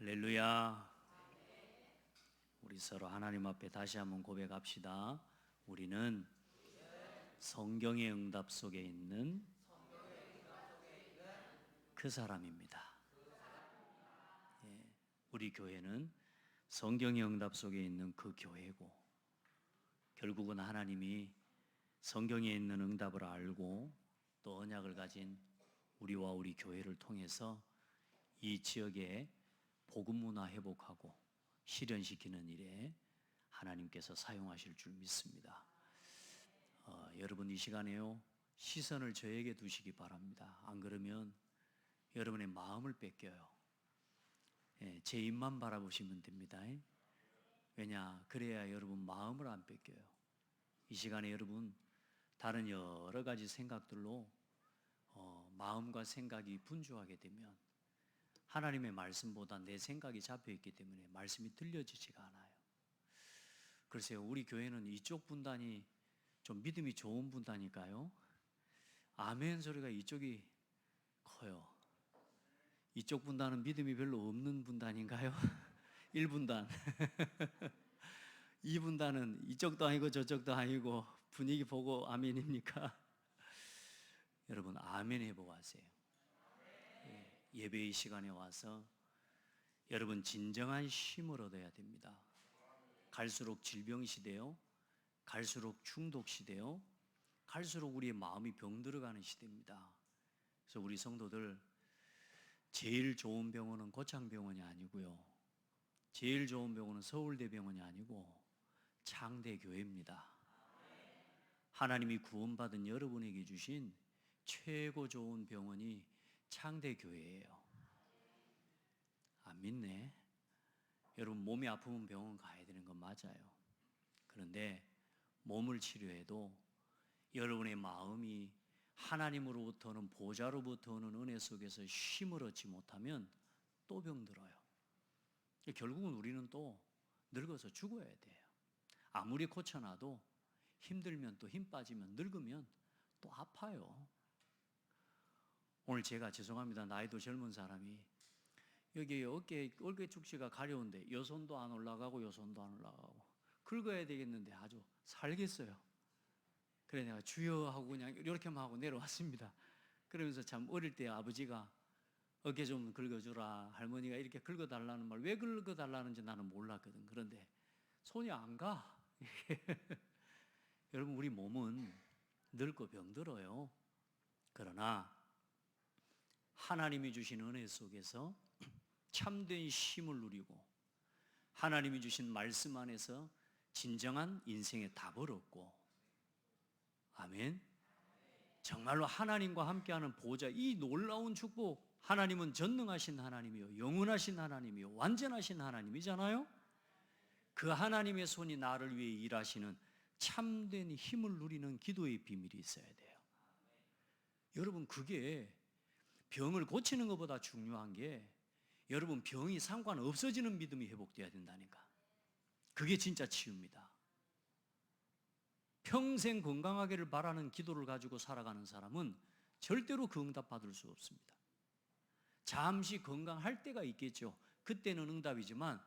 할렐루야. 우리 서로 하나님 앞에 다시 한번 고백합시다. 우리는 성경의 응답 속에 있는 그 사람입니다. 예, 우리 교회는 성경의 응답 속에 있는 그 교회고, 결국은 하나님이 성경에 있는 응답을 알고 또 언약을 가진 우리와 우리 교회를 통해서 이 지역에 복음 문화 회복하고 실현시키는 일에 하나님께서 사용하실 줄 믿습니다. 여러분 이 시간에요, 시선을 저에게 두시기 바랍니다. 안 그러면 여러분의 마음을 뺏겨요. 제 입만 바라보시면 됩니다. 왜냐, 그래야 여러분 마음을 안 뺏겨요. 이 시간에 여러분 다른 여러 가지 생각들로 마음과 생각이 분주하게 되면 하나님의 말씀보다 내 생각이 잡혀있기 때문에 말씀이 들려지지가 않아요. 글쎄요, 우리 교회는 이쪽 분단이 좀 믿음이 좋은 분단일까요? 아멘 소리가 이쪽이 커요. 이쪽 분단은 믿음이 별로 없는 분단인가요? 1분단 2분단은 이쪽도 아니고 저쪽도 아니고 분위기 보고 아멘입니까? 여러분 아멘 해보고 하세요. 예배의 시간에 와서 여러분 진정한 쉼을 얻어야 됩니다. 갈수록 질병시대요, 갈수록 중독시대요, 갈수록 우리의 마음이 병들어가는 시대입니다. 그래서 우리 성도들, 제일 좋은 병원은 고창병원이 아니고요, 제일 좋은 병원은 서울대병원이 아니고 창대교회입니다. 하나님이 구원받은 여러분에게 주신 최고 좋은 병원이 창대교회예요. 안 믿네? 여러분 몸이 아프면 병원 가야 되는 건 맞아요. 그런데 몸을 치료해도 여러분의 마음이 하나님으로부터는, 보좌로부터는 은혜 속에서 쉼을 얻지 못하면 또 병들어요. 결국은 우리는 또 늙어서 죽어야 돼요. 아무리 고쳐놔도 힘들면 또 힘 빠지면 늙으면 또 아파요. 오늘 제가 죄송합니다, 나이도 젊은 사람이 여기 어깨 축지가 가려운데 요 손도 안 올라가고 요 손도 안 올라가고 긁어야 되겠는데 아주 살겠어요. 그래 내가 주여 하고 그냥 이렇게만 하고 내려왔습니다. 그러면서 참 어릴 때 아버지가 어깨 좀 긁어주라, 할머니가 이렇게 긁어달라는 말, 왜 긁어달라는지 나는 몰랐거든. 그런데 손이 안 가. 여러분 우리 몸은 늙고 병들어요. 그러나 하나님이 주신 은혜 속에서 참된 쉼을 누리고 하나님이 주신 말씀 안에서 진정한 인생의 답을 얻고, 아멘, 정말로 하나님과 함께하는 보좌, 이 놀라운 축복, 하나님은 전능하신 하나님이요, 영원하신 하나님이요, 완전하신 하나님이잖아요. 그 하나님의 손이 나를 위해 일하시는 참된 힘을 누리는 기도의 비밀이 있어야 돼요. 여러분 그게 병을 고치는 것보다 중요한 게, 여러분 병이 상관없어지는 믿음이 회복돼야 된다니까. 그게 진짜 치유입니다. 평생 건강하기를 바라는 기도를 가지고 살아가는 사람은 절대로 그 응답 받을 수 없습니다. 잠시 건강할 때가 있겠죠. 그때는 응답이지만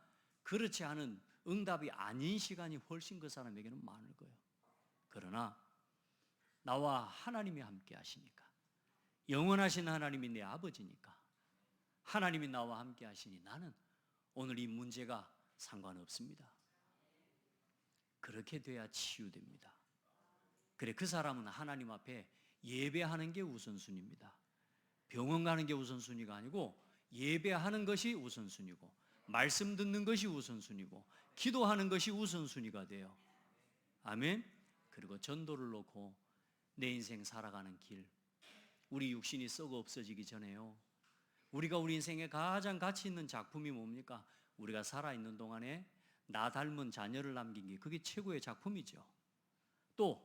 그렇지 않은 응답이 아닌 시간이 훨씬 그 사람에게는 많을 거예요. 그러나 나와 하나님이 함께 하시니까, 영원하신 하나님이 내 아버지니까 하나님이 나와 함께 하시니 나는 오늘 이 문제가 상관없습니다. 그렇게 돼야 치유됩니다. 그래, 그 사람은 하나님 앞에 예배하는 게 우선순위입니다. 병원 가는 게 우선순위가 아니고 예배하는 것이 우선순위고, 말씀 듣는 것이 우선순위고, 기도하는 것이 우선순위가 돼요. 아멘. 그리고 전도를 놓고 내 인생 살아가는 길, 우리 육신이 썩어 없어지기 전에요, 우리가 우리 인생에 가장 가치 있는 작품이 뭡니까? 우리가 살아있는 동안에 나 닮은 자녀를 남긴 게 그게 최고의 작품이죠. 또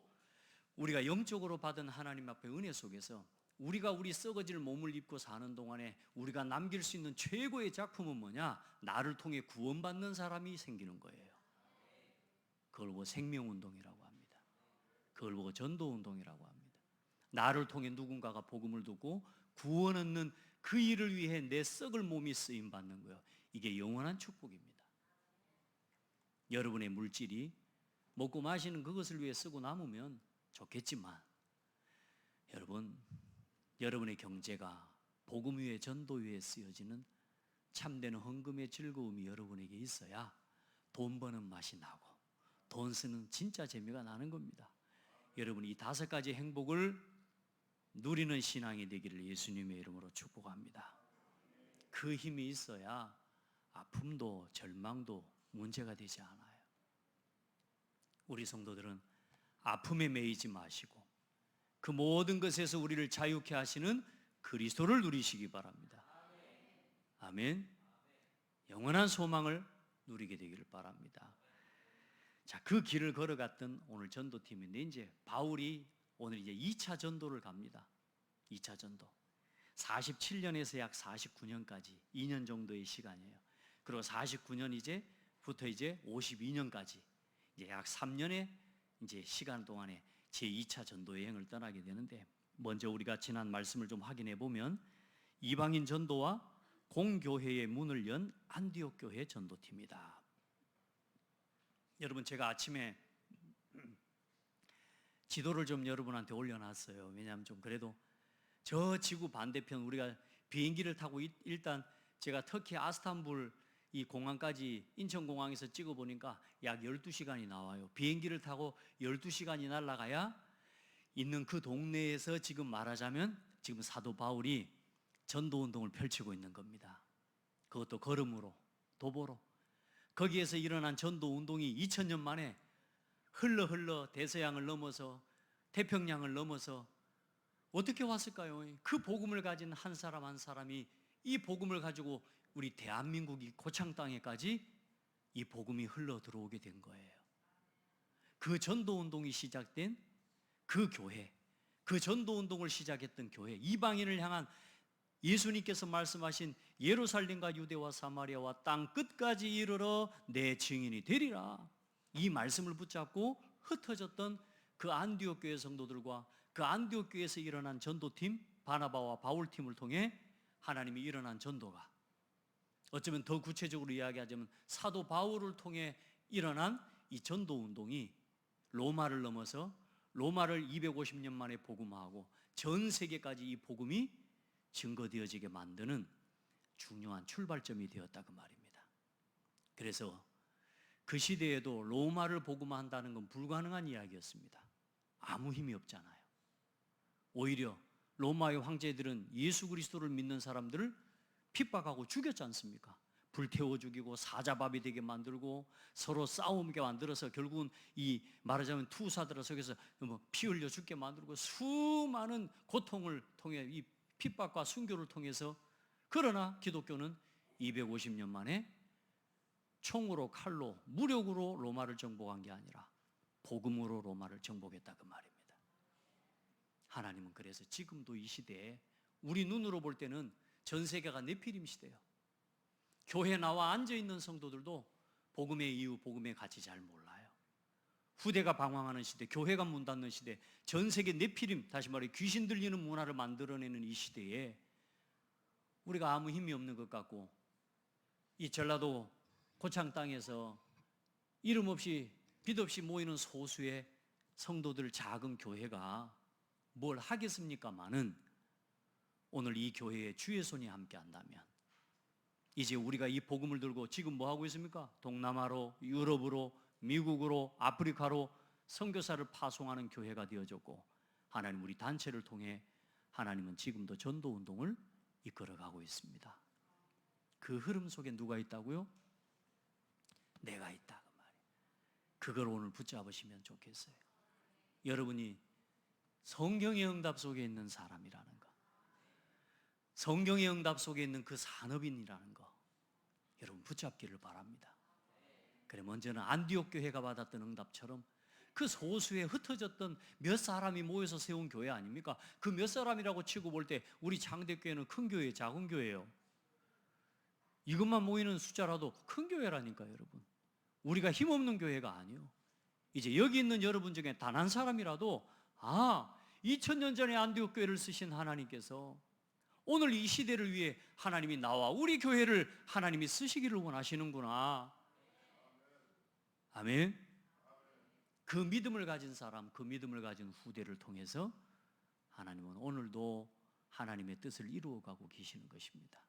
우리가 영적으로 받은 하나님 앞에 은혜 속에서 우리가 우리 썩어질 몸을 입고 사는 동안에 우리가 남길 수 있는 최고의 작품은 뭐냐? 나를 통해 구원받는 사람이 생기는 거예요. 그걸 보고 생명운동이라고 합니다. 그걸 보고 전도운동이라고 합니다. 나를 통해 누군가가 복음을 듣고 구원 얻는 그 일을 위해 내 썩을 몸이 쓰임받는 거예요. 이게 영원한 축복입니다. 여러분의 물질이 먹고 마시는 그것을 위해 쓰고 남으면 좋겠지만, 여러분의 경제가 복음 위에 전도 위에 쓰여지는 참되는 헌금의 즐거움이 여러분에게 있어야 돈 버는 맛이 나고 돈 쓰는 진짜 재미가 나는 겁니다. 여러분, 이 5가지 행복을 누리는 신앙이 되기를 예수님의 이름으로 축복합니다. 그 힘이 있어야 아픔도 절망도 문제가 되지 않아요. 우리 성도들은 아픔에 매이지 마시고 그 모든 것에서 우리를 자유케 하시는 그리스도를 누리시기 바랍니다. 아멘. 영원한 소망을 누리게 되기를 바랍니다. 자, 그 길을 걸어갔던 오늘 전도팀인데, 이제 바울이 오늘 이제 2차 전도를 갑니다. 2차 전도. 47년에서 약 49년까지 2년 정도의 시간이에요. 그리고 49년 부터 이제 52년까지 이제 약 3년의 이제 시간 동안에 제 2차 전도 여행을 떠나게 되는데, 먼저 우리가 지난 말씀을 좀 확인해 보면 이방인 전도와 공교회의 문을 연 안디옥 교회 전도팀이다. 여러분, 제가 아침에 지도를 좀 여러분한테 올려놨어요. 왜냐하면 좀 그래도 저 지구 반대편, 우리가 비행기를 타고 일단 제가 터키 아스탄불 이 공항까지 인천공항에서 찍어보니까 약 12시간이 나와요. 비행기를 타고 12시간이 날아가야 있는 그 동네에서 지금 말하자면 지금 사도 바울이 전도운동을 펼치고 있는 겁니다. 그것도 걸음으로, 도보로. 거기에서 일어난 전도운동이 2000년 만에 흘러 대서양을 넘어서 태평양을 넘어서 어떻게 왔을까요? 그 복음을 가진 한 사람 한 사람이 이 복음을 가지고 우리 대한민국 이 고창 땅에까지 이 복음이 흘러 들어오게 된 거예요. 그 전도운동이 시작된 그 교회, 그 전도운동을 시작했던 교회, 이방인을 향한 예수님께서 말씀하신 예루살렘과 유대와 사마리아와 땅 끝까지 이르러 내 증인이 되리라, 이 말씀을 붙잡고 흩어졌던 그 안디옥 교회 성도들과 그 안디옥 교회에서 일어난 전도팀 바나바와 바울팀을 통해 하나님이 일어난 전도가, 어쩌면 더 구체적으로 이야기하자면 사도 바울을 통해 일어난 이 전도운동이 로마를 넘어서 로마를 250년 만에 복음화하고 전 세계까지 이 복음이 증거되어지게 만드는 중요한 출발점이 되었다, 그 말입니다. 그래서 그 시대에도 로마를 복음화한다는 건 불가능한 이야기였습니다. 아무 힘이 없잖아요. 오히려 로마의 황제들은 예수 그리스도를 믿는 사람들을 핍박하고 죽였지 않습니까? 불태워 죽이고 사자밥이 되게 만들고 서로 싸우게 만들어서 결국은 이 말하자면 투사들아 속에서 피 흘려 죽게 만들고 수많은 고통을 통해 이 핍박과 순교를 통해서, 그러나 기독교는 250년 만에 총으로 칼로 무력으로 로마를 정복한 게 아니라 복음으로 로마를 정복했다, 그 말입니다. 하나님은 그래서 지금도 이 시대에 우리 눈으로 볼 때는 전 세계가 네피림 시대예요. 교회 나와 앉아있는 성도들도 복음의 이유, 복음의 가치 잘 몰라요. 후대가 방황하는 시대, 교회가 문 닫는 시대, 전 세계 네피림, 다시 말해 귀신 들리는 문화를 만들어내는 이 시대에 우리가 아무 힘이 없는 것 같고, 이 전라도 고창 땅에서 이름 없이 빛 없이 모이는 소수의 성도들 작은 교회가 뭘 하겠습니까마는, 오늘 이 교회에 주의 손이 함께 한다면 이제 우리가 이 복음을 들고 지금 뭐 하고 있습니까? 동남아로, 유럽으로, 미국으로, 아프리카로 선교사를 파송하는 교회가 되어졌고, 하나님 우리 단체를 통해 하나님은 지금도 전도운동을 이끌어가고 있습니다. 그 흐름 속에 누가 있다고요? 내가 있다, 그 말이에요. 그걸 오늘 붙잡으시면 좋겠어요. 여러분이 성경의 응답 속에 있는 사람이라는 거, 성경의 응답 속에 있는 그 산업인이라는 거, 여러분 붙잡기를 바랍니다. 그래, 먼저는 안디옥 교회가 받았던 응답처럼 그 소수에 흩어졌던 몇 사람이 모여서 세운 교회 아닙니까? 그 몇 사람이라고 치고 볼 때 우리 장대교회는 큰 교회, 작은 교회예요. 이것만 모이는 숫자라도 큰 교회라니까요, 여러분. 우리가 힘없는 교회가 아니에요. 이제 여기 있는 여러분 중에 단 한 사람이라도 2000년 전에 안디옥 교회를 쓰신 하나님께서 오늘 이 시대를 위해 하나님이 나와 우리 교회를 하나님이 쓰시기를 원하시는구나. 아멘. 그 믿음을 가진 사람, 그 믿음을 가진 후대를 통해서 하나님은 오늘도 하나님의 뜻을 이루어가고 계시는 것입니다.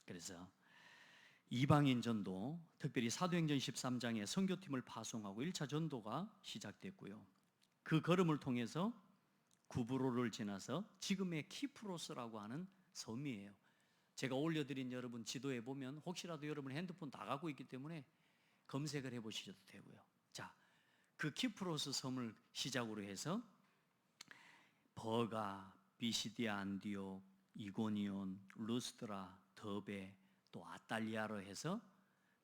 그래서 이방인 전도, 특별히 사도행전 13장에 선교팀을 파송하고 1차 전도가 시작됐고요. 그 걸음을 통해서 구브로를 지나서 지금의 키프로스라고 하는 섬이에요. 제가 올려드린 여러분 지도에 보면 혹시라도 여러분 핸드폰 다 갖고 있기 때문에 검색을 해보셔도 되고요. 자, 그 키프로스 섬을 시작으로 해서 버가, 비시디아 안디옥, 이고니온, 루스드라, 더베, 또 아탈리아로 해서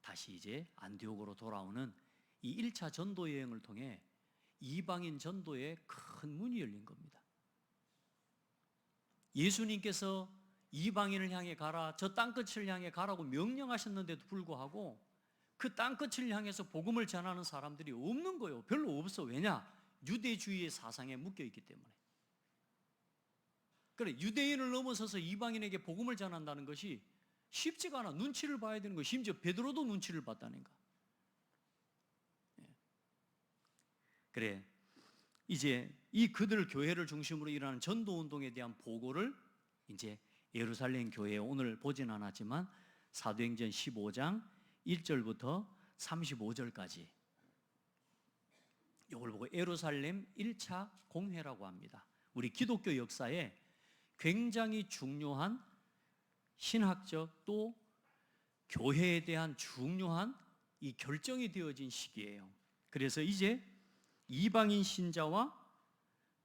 다시 이제 안디옥으로 돌아오는 이 1차 전도 여행을 통해 이방인 전도에 큰 문이 열린 겁니다. 예수님께서 이방인을 향해 가라, 저 땅끝을 향해 가라고 명령하셨는데도 불구하고 그 땅끝을 향해서 복음을 전하는 사람들이 없는 거예요. 별로 없어. 왜냐? 유대주의의 사상에 묶여 있기 때문에. 그래, 유대인을 넘어서서 이방인에게 복음을 전한다는 것이 쉽지가 않아. 눈치를 봐야 되는 거. 심지어 베드로도 눈치를 봤다니까. 그래, 이제 이 그들 교회를 중심으로 일어나는 전도 운동에 대한 보고를 이제 예루살렘 교회에 오늘 보진 않았지만 사도행전 15장 1절부터 35절까지 이걸 보고 예루살렘 1차 공회라고 합니다. 우리 기독교 역사에 굉장히 중요한 신학적 또 교회에 대한 중요한 이 결정이 되어진 시기예요. 그래서 이제 이방인 신자와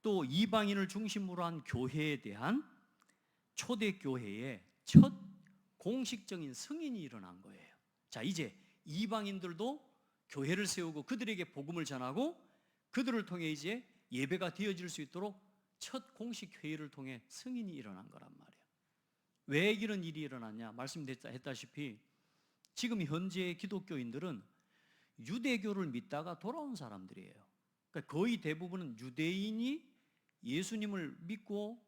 또 이방인을 중심으로 한 교회에 대한 초대교회의 첫 공식적인 승인이 일어난 거예요. 자, 이제 이방인들도 교회를 세우고 그들에게 복음을 전하고 그들을 통해 이제 예배가 되어질 수 있도록 첫 공식 회의를 통해 승인이 일어난 거란 말이에요. 왜 이런 일이 일어났냐? 말씀했다시피 지금 현재의 기독교인들은 유대교를 믿다가 돌아온 사람들이에요. 그러니까 거의 대부분은 유대인이 예수님을 믿고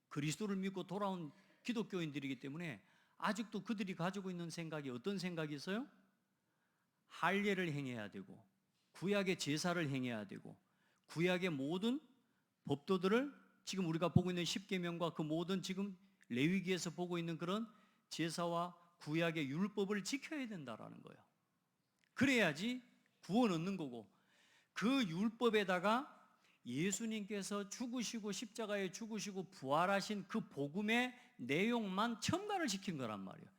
그리스도를 믿고 돌아온 기독교인들이기 때문에 아직도 그들이 가지고 있는 생각이 어떤 생각이 있어요? 할례를 행해야 되고 구약의 제사를 행해야 되고 구약의 모든 법도들을 지금 우리가 보고 있는 십계명과 그 모든 지금 레위기에서 보고 있는 그런 제사와 구약의 율법을 지켜야 된다라는 거예요. 그래야지 구원 얻는 거고 그 율법에다가 예수님께서 죽으시고 십자가에 죽으시고 부활하신 그 복음의 내용만 첨가를 시킨 거란 말이에요.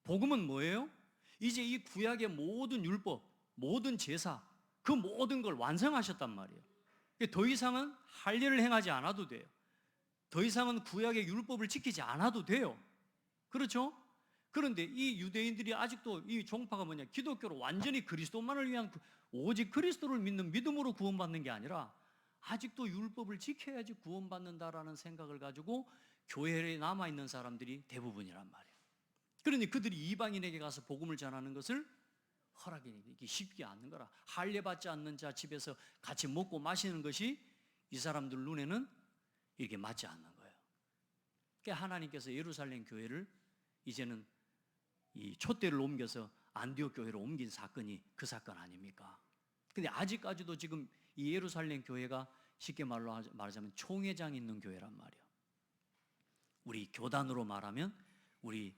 복음은 뭐예요? 이제 이 구약의 모든 율법, 모든 제사, 그 모든 걸 완성하셨단 말이에요. 더 이상은 할례를 행하지 않아도 돼요. 더 이상은 구약의 율법을 지키지 않아도 돼요. 그렇죠? 그런데 이 유대인들이 아직도 이 종파가 뭐냐? 기독교로 완전히 그리스도만을 위한 오직 그리스도를 믿는 믿음으로 구원받는 게 아니라 아직도 율법을 지켜야지 구원받는다라는 생각을 가지고 교회에 남아있는 사람들이 대부분이란 말이에요. 그러니 그들이 이방인에게 가서 복음을 전하는 것을 허락하기 쉽지 않는 거라. 할례 받지 않는 자 집에서 같이 먹고 마시는 것이 이 사람들 눈에는 이렇게 맞지 않는 거예요. 그러니까 하나님께서 예루살렘 교회를 이제는 이 촛대를 옮겨서 안디옥 교회로 옮긴 사건이 그 사건 아닙니까? 근데 아직까지도 지금 이 예루살렘 교회가 쉽게 말하자면 총회장 있는 교회란 말이에요. 우리 교단으로 말하면 우리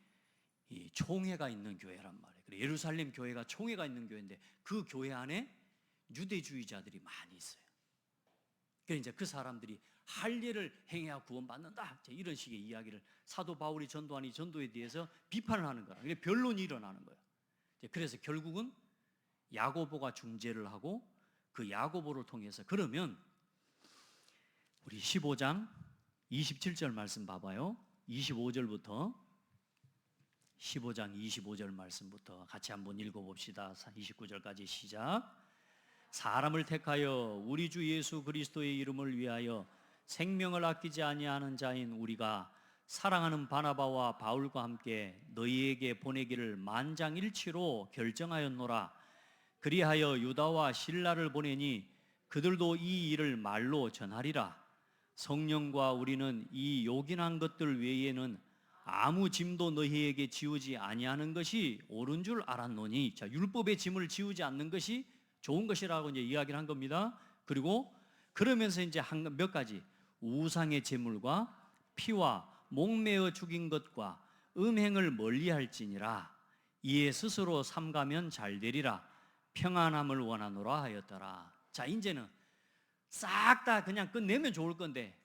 이 총회가 있는 교회란 말이에요. 예루살렘 교회가 총회가 있는 교회인데 그 교회 안에 유대주의자들이 많이 있어요. 그래서 이제 그 사람들이 할례를 행해야 구원받는다, 이런 식의 이야기를 사도 바울이 전도한 이 전도에 대해서 비판을 하는 거라. 변론이 일어나는 거예요. 그래서 결국은 야고보가 중재를 하고 그 야고보를 통해서 그러면 우리 15장 27절 말씀 봐봐요. 25절부터 15장 25절 말씀부터 같이 한번 읽어봅시다. 29절까지 시작. 사람을 택하여 우리 주 예수 그리스도의 이름을 위하여 생명을 아끼지 아니하는 자인 우리가 사랑하는 바나바와 바울과 함께 너희에게 보내기를 만장일치로 결정하였노라. 그리하여 유다와 실라를 보내니 그들도 이 일을 말로 전하리라. 성령과 우리는 이 요긴한 것들 외에는 아무 짐도 너희에게 지우지 아니하는 것이 옳은 줄 알았노니. 자, 율법의 짐을 지우지 않는 것이 좋은 것이라고 이제 이야기를 한 겁니다. 그리고 그러면서 이제 몇 가지, 우상의 제물과 피와 목매어 죽인 것과 음행을 멀리할지니라. 이에 스스로 삼가면 잘 되리라. 평안함을 원하노라 하였더라. 자, 이제는 싹 다 그냥 끝내면 좋을 건데,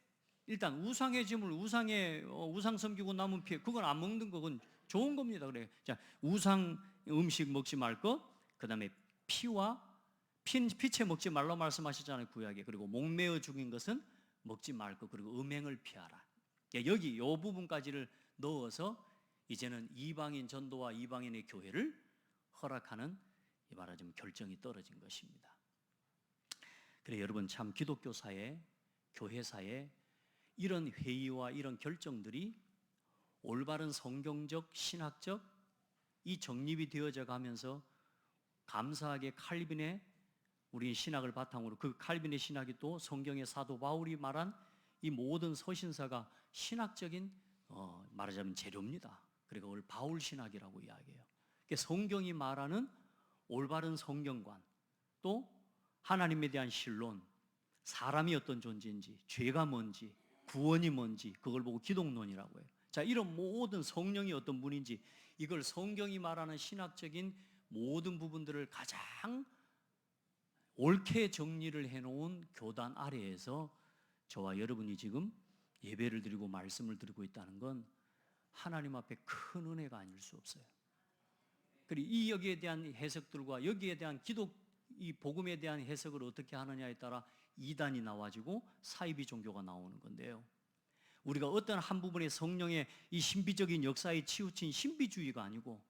일단 우상의 짐을 우상 섬기고 남은 피, 그건 안 먹는 거, 그건 좋은 겁니다. 그래. 자, 우상 음식 먹지 말 것, 그다음에 피채 먹지 말라 말씀하셨잖아요, 구약에. 그리고 목매어 죽인 것은 먹지 말 것, 그리고 음행을 피하라. 여기 이 부분까지를 넣어서 이제는 이방인 전도와 이방인의 교회를 허락하는, 이 말하자면 결정이 떨어진 것입니다. 그래, 여러분, 참 기독교사회, 교회사에 이런 회의와 이런 결정들이 올바른 성경적, 신학적 이 정립이 되어져 가면서 감사하게 칼빈의 우리 신학을 바탕으로, 그 칼빈의 신학이 또 성경의 사도 바울이 말한 이 모든 서신서가 신학적인 말하자면 재료입니다. 그리고 그걸 바울 신학이라고 이야기해요. 성경이 말하는 올바른 성경관, 또 하나님에 대한 신론, 사람이 어떤 존재인지, 죄가 뭔지, 구원이 뭔지, 그걸 보고 기독론이라고 해요. 자, 이런 모든 성령이 어떤 분인지, 이걸 성경이 말하는 신학적인 모든 부분들을 가장 옳게 정리를 해놓은 교단 아래에서 저와 여러분이 지금 예배를 드리고 말씀을 드리고 있다는 건 하나님 앞에 큰 은혜가 아닐 수 없어요. 그리고 이 여기에 대한 해석들과 여기에 대한 이 복음에 대한 해석을 어떻게 하느냐에 따라 이단이 나와지고 사이비 종교가 나오는 건데요. 우리가 어떤 한 부분의 성령의 이 신비적인 역사에 치우친 신비주의가 아니고,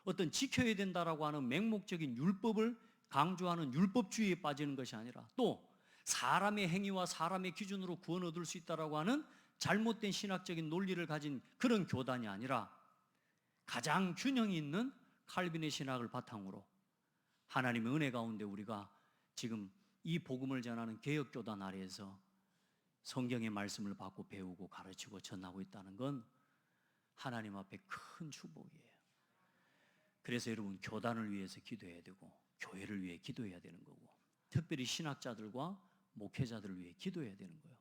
어떤 지켜야 된다라고 하는 맹목적인 율법을 강조하는 율법주의에 빠지는 것이 아니라, 또 사람의 행위와 사람의 기준으로 구원 얻을 수 있다라고 하는 잘못된 신학적인 논리를 가진 그런 교단이 아니라, 가장 균형이 있는 칼빈의 신학을 바탕으로 하나님의 은혜 가운데 우리가 지금 이 복음을 전하는 개혁교단 아래에서 성경의 말씀을 받고 배우고 가르치고 전하고 있다는 건 하나님 앞에 큰 축복이에요. 그래서 여러분, 교단을 위해서 기도해야 되고 교회를 위해 기도해야 되는 거고, 특별히 신학자들과 목회자들을 위해 기도해야 되는 거예요.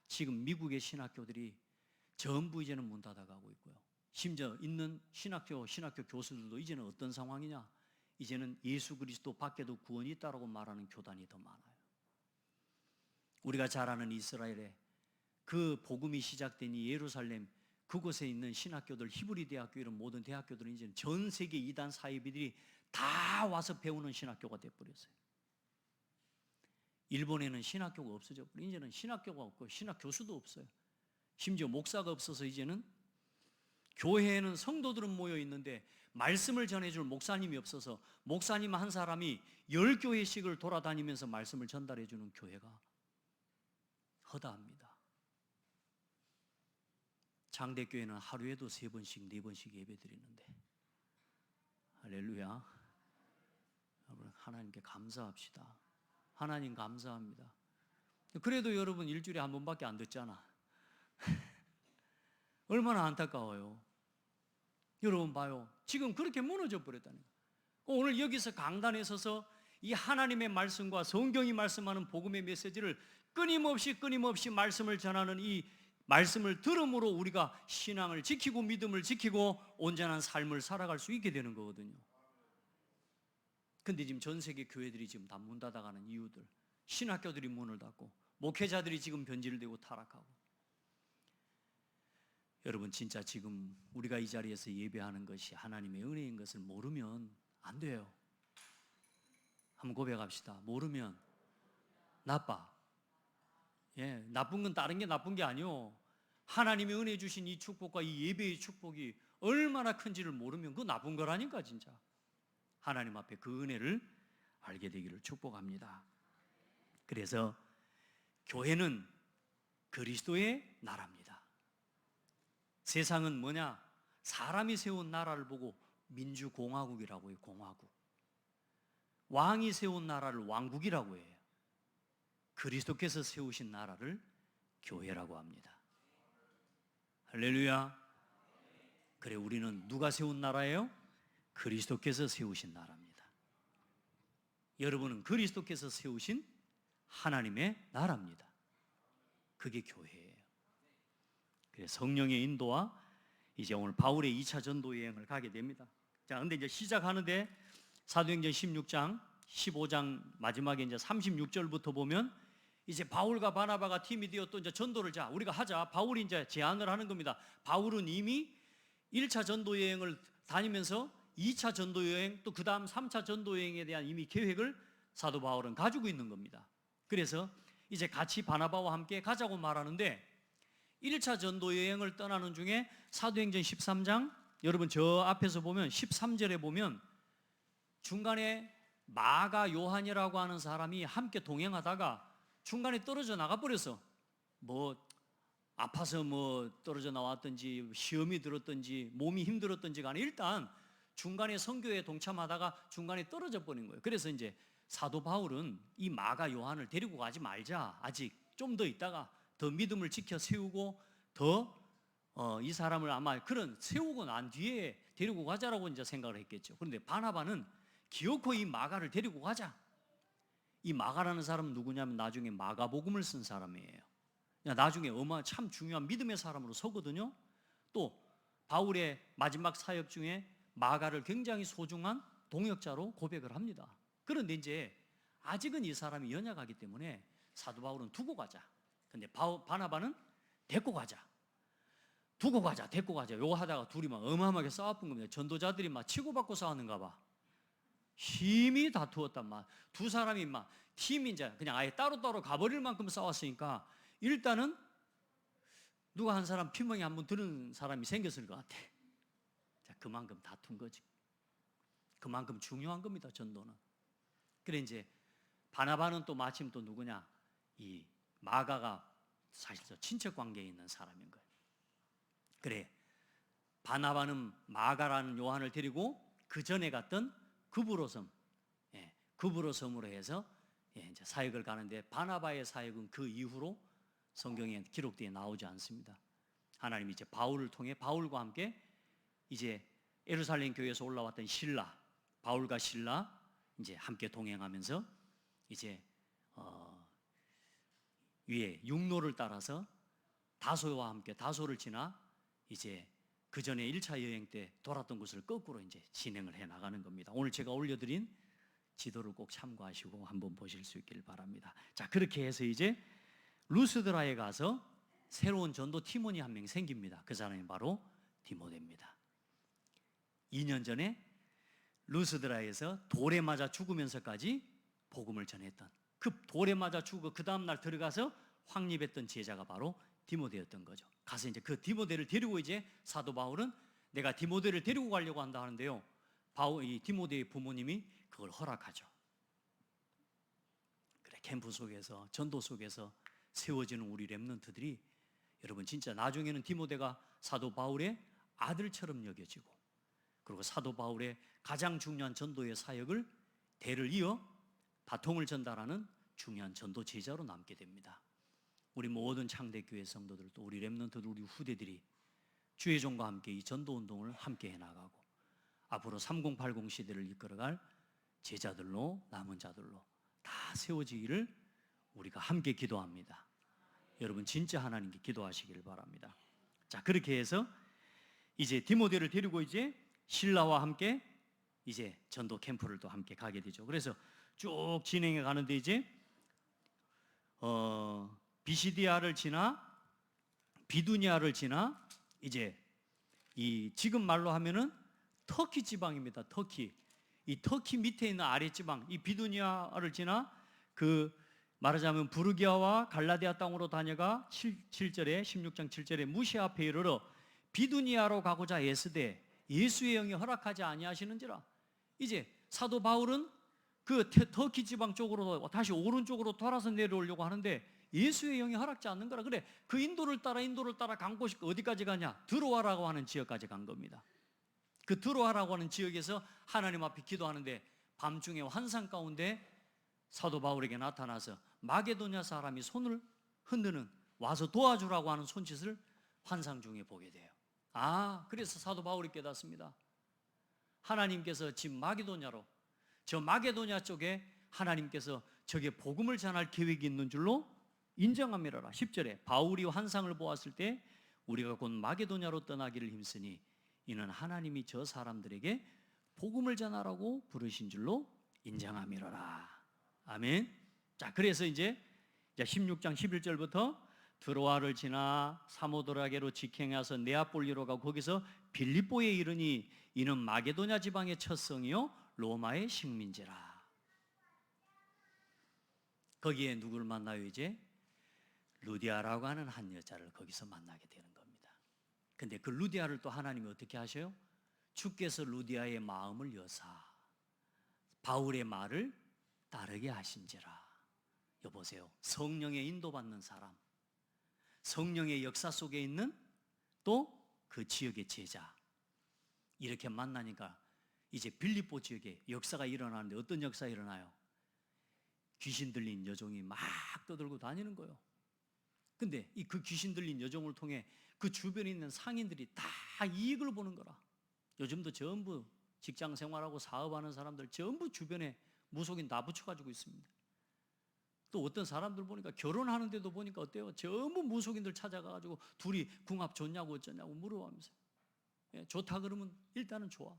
지금 미국의 신학교들이 전부 이제는 문 닫아가고 있고요. 심지어 있는 신학교 교수들도 이제는 어떤 상황이냐, 이제는 예수 그리스도 밖에도 구원이 있다고 말하는 교단이 더 많아요. 우리가 잘 아는 이스라엘에 그 복음이 시작된 이 예루살렘 그곳에 있는 신학교들, 히브리 대학교, 이런 모든 대학교들은 이제 전 세계 이단 사이비들이 다 와서 배우는 신학교가 돼버렸어요. 일본에는 신학교가 없어져 버려. 이제는 신학교가 없고 신학 교수도 없어요. 심지어 목사가 없어서 이제는 교회에는 성도들은 모여 있는데 말씀을 전해줄 목사님이 없어서 목사님 한 사람이 10교회씩을 돌아다니면서 말씀을 전달해 주는 교회가 허다합니다. 장대교회는 하루에도 3번씩 4번씩 예배 드리는데, 할렐루야. 여러분, 하나님께 감사합시다. 하나님 감사합니다. 그래도 여러분 일주일에 한 번밖에 안 듣잖아. 얼마나 안타까워요. 여러분 봐요, 지금 그렇게 무너져 버렸다는 거예요. 오늘 여기서 강단에 서서 이 하나님의 말씀과 성경이 말씀하는 복음의 메시지를 끊임없이 말씀을 전하는 이 말씀을 들음으로 우리가 신앙을 지키고 믿음을 지키고 온전한 삶을 살아갈 수 있게 되는 거거든요. 근데 지금 전 세계 교회들이 지금 다 문 닫아가는 이유들, 신학교들이 문을 닫고 목회자들이 지금 변질되고 타락하고, 여러분 진짜 지금 우리가 이 자리에서 예배하는 것이 하나님의 은혜인 것을 모르면 안 돼요. 한번 고백합시다. 모르면 나빠. 예, 나쁜 건 다른 게 나쁜 게 아니요, 하나님의 은혜 주신 이 축복과 이 예배의 축복이 얼마나 큰지를 모르면 그거 나쁜 거라니까. 진짜 하나님 앞에 그 은혜를 알게 되기를 축복합니다. 그래서 교회는 그리스도의 나라입니다. 세상은 뭐냐? 사람이 세운 나라를 보고 민주공화국이라고 해요. 공화국. 왕이 세운 나라를 왕국이라고 해요. 그리스도께서 세우신 나라를 교회라고 합니다. 할렐루야. 그래, 우리는 누가 세운 나라예요? 그리스도께서 세우신 나라입니다. 여러분은 그리스도께서 세우신 하나님의 나라입니다. 그게 교회예요. 그래, 성령의 인도와 이제 오늘 바울의 2차 전도 여행을 가게 됩니다. 자, 근데 이제 시작하는데 사도행전 16장, 15장 마지막에 이제 36절부터 보면 이제 바울과 바나바가 팀이 되어 또 이제 전도를 우리가 하자. 바울이 이제 제안을 하는 겁니다. 바울은 이미 1차 전도 여행을 다니면서 2차 전도 여행 또 그 다음 3차 전도 여행에 대한 이미 계획을 사도 바울은 가지고 있는 겁니다. 그래서 이제 같이 바나바와 함께 가자고 말하는데 1차 전도 여행을 떠나는 중에 사도행전 13장 여러분 저 앞에서 보면 13절에 보면 중간에 마가 요한이라고 하는 사람이 함께 동행하다가 중간에 떨어져 나가버렸어. 뭐 아파서 뭐 떨어져 나왔든지 시험이 들었든지 몸이 힘들었든지 간에 일단 중간에 선교에 동참하다가 중간에 떨어져 버린 거예요. 그래서 이제 사도 바울은 이 마가 요한을 데리고 가지 말자. 아직 좀 더 있다가 더 믿음을 지켜 세우고 더 이 사람을 아마 그런 세우고 난 뒤에 데리고 가자라고 이제 생각을 했겠죠. 그런데 바나바는 기어코 이 마가를 데리고 가자. 이 마가라는 사람은 누구냐면 나중에 마가복음을 쓴 사람이에요. 나중에 참 중요한 믿음의 사람으로 서거든요. 또 바울의 마지막 사역 중에 마가를 굉장히 소중한 동역자로 고백을 합니다. 그런데 이제 아직은 이 사람이 연약하기 때문에 사도 바울은 두고 가자. 근데 바나바는 데리고 가자. 두고 가자, 데리고 가자. 요거 하다가 둘이 막 어마어마하게 싸웠던 겁니다. 전도자들이 막 치고받고 싸웠는가 봐. 힘이 다투었단 말. 두 사람이 막 팀이 이제 그냥 아예 따로따로 가버릴 만큼 싸웠으니까 일단은 누가 한 사람 피멍이 한번 드는 사람이 생겼을 것 같아. 자, 그만큼 다툰 거지. 그만큼 중요한 겁니다, 전도는. 그래 이제 바나바는 또 마침 또 누구냐? 이 마가가 사실 저 친척 관계에 있는 사람인 거예요. 그래, 바나바는 마가라는 요한을 데리고 그 전에 갔던 그브로섬, 그브로섬으로 해서 이제 사역을 가는데 바나바의 사역은 그 이후로 성경에 기록되어 나오지 않습니다. 하나님이 이제 바울을 통해 바울과 함께 이제 예루살렘 교회에서 올라왔던 실라, 바울과 실라 이제 함께 동행하면서 이제 위에 육로를 따라서 다소와 함께 다소를 지나 이제 그 전에 1차 여행 때 돌았던 곳을 거꾸로 이제 진행을 해 나가는 겁니다. 오늘 제가 올려드린 지도를 꼭 참고하시고 한번 보실 수 있길 바랍니다. 자, 그렇게 해서 이제 루스드라에 가서 새로운 전도 팀원이 한 명 생깁니다. 그 사람이 바로 디모데입니다. 2년 전에 루스드라에서 돌에 맞아 죽으면서까지 복음을 전했던 그 돌에 맞아 죽고 그 다음날 들어가서 확립했던 제자가 바로 디모데였던 거죠. 가서 이제 그 디모데를 데리고 이제 사도 바울은 내가 디모데를 데리고 가려고 한다 하는데요. 이 디모데의 부모님이 그걸 허락하죠. 그래, 캠프 속에서 전도 속에서 세워지는 우리 렘넌트들이 여러분 진짜 나중에는 디모데가 사도 바울의 아들처럼 여겨지고 그리고 사도 바울의 가장 중요한 전도의 사역을 대를 이어 바통을 전달하는 중요한 전도 제자로 남게 됩니다. 우리 모든 창대교회 성도들 또 우리 렘넌트들 우리 후대들이 주의 종과 함께 이 전도 운동을 함께 해나가고 앞으로 3080 시대를 이끌어갈 제자들로 남은 자들로 다 세워지기를 우리가 함께 기도합니다. 여러분 진짜 하나님께 기도하시길 바랍니다. 자, 그렇게 해서 이제 디모데를 데리고 이제 신라와 함께 이제 전도 캠프를 또 함께 가게 되죠. 그래서 쭉 진행해 가는데 이제 비시디아를 지나 비두니아를 지나 이제 이 지금 말로 하면은 터키 지방입니다. 터키. 이 터키 밑에 있는 아래 지방, 이 비두니아를 지나 그 말하자면 부르기아와 갈라디아 땅으로 다녀가 7절에 16장 7절에 무시아 앞에 이르러 비두니아로 가고자 애쓰되 예수의 영이 허락하지 아니하시는지라. 이제 사도 바울은 그 터키 지방 쪽으로 다시 오른쪽으로 돌아서 내려오려고 하는데 예수의 영이 허락지 않는 거라. 그래, 그 인도를 따라 간 곳이 어디까지 가냐? 드로아라고 하는 지역까지 간 겁니다. 그 드로아라고 하는 지역에서 하나님 앞에 기도하는데 밤중에 환상 가운데 사도 바울에게 나타나서 마게도냐 사람이 손을 흔드는 와서 도와주라고 하는 손짓을 환상 중에 보게 돼요. 그래서 사도 바울이 깨닫습니다. 하나님께서 지금 마게도냐로, 저 마게도냐 쪽에 하나님께서 저게 복음을 전할 계획이 있는 줄로 인정함이라라. 10절에 바울이 환상을 보았을 때 우리가 곧 마게도냐로 떠나기를 힘쓰니 이는 하나님이 저 사람들에게 복음을 전하라고 부르신 줄로 인정함이로라. 아멘. 자, 그래서 이제 16장 11절부터 드로아를 지나 사모드라게로 직행해서 네아폴리로 가고 거기서 빌립보에 이르니 이는 마게도냐 지방의 첫 성이요 로마의 식민지라. 거기에 누구를 만나요? 이제 루디아라고 하는 한 여자를 거기서 만나게 되는 겁니다. 근데 그 루디아를 또 하나님이 어떻게 하셔요? 주께서 루디아의 마음을 여사 바울의 말을 따르게 하신지라. 여보세요, 성령의 인도받는 사람, 성령의 역사 속에 있는 또 그 지역의 제자, 이렇게 만나니까 이제 빌립보 지역에 역사가 일어나는데 어떤 역사가 일어나요? 귀신 들린 여종이 막 떠들고 다니는 거예요. 근데 그 귀신 들린 여종을 통해 그 주변에 있는 상인들이 다 이익을 보는 거라. 요즘도 전부 직장 생활하고 사업하는 사람들 전부 주변에 무속인 다 붙여가지고 있습니다. 또 어떤 사람들 보니까 결혼하는데도 보니까 어때요? 전부 무속인들 찾아가가지고 둘이 궁합 좋냐고 어쩌냐고 물어보면서, 좋다 그러면 일단은 좋아,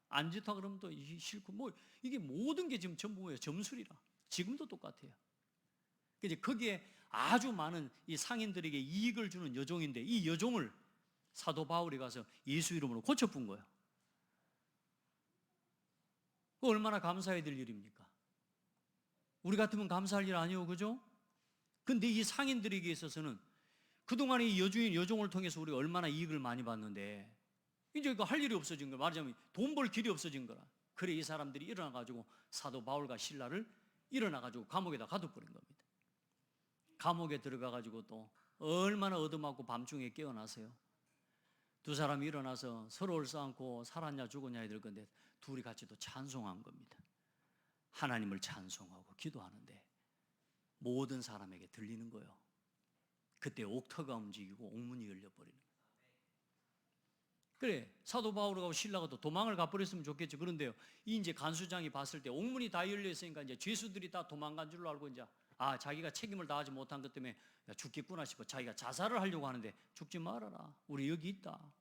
안 좋다 그러면 또 싫고, 뭐 이게 모든 게 지금 전부 뭐예요? 점술이라. 지금도 똑같아요. 이제 거기에 아주 많은 이 상인들에게 이익을 주는 여종인데 이 여종을 사도 바울이 가서 예수 이름으로 고쳐본 거예요. 그 얼마나 감사해야 될 일입니까? 우리 같으면 감사할 일 아니에요, 그죠? 근데 이 상인들에게 있어서는 그동안에 이 여종을 통해서 우리가 얼마나 이익을 많이 봤는데 이제 그 할 일이 없어진 거야. 말하자면 돈 벌 길이 없어진 거라. 그래 이 사람들이 일어나가지고 사도 바울과 실라를 일어나가지고 감옥에다 가둬버린 겁니다. 감옥에 들어가가지고 또 얼마나 얻어맞고 밤중에 깨어나세요. 두 사람이 일어나서 서로를 쌓고 살았냐 죽었냐 해야 될 건데 둘이 같이 또 찬송한 겁니다. 하나님을 찬송하고 기도하는데 모든 사람에게 들리는 거예요. 그때 옥터가 움직이고 옥문이 열려버리는 거예요. 그래 사도 바울하고 신라가 또 도망을 가버렸으면 좋겠죠. 그런데요, 이 이제 간수장이 봤을 때 옥문이 다 열려 있으니까 이제 죄수들이 다 도망간 줄로 알고 이제 자기가 책임을 다하지 못한 것 때문에 죽겠구나 싶어 자기가 자살을 하려고 하는데 죽지 말아라, 우리 여기 있다.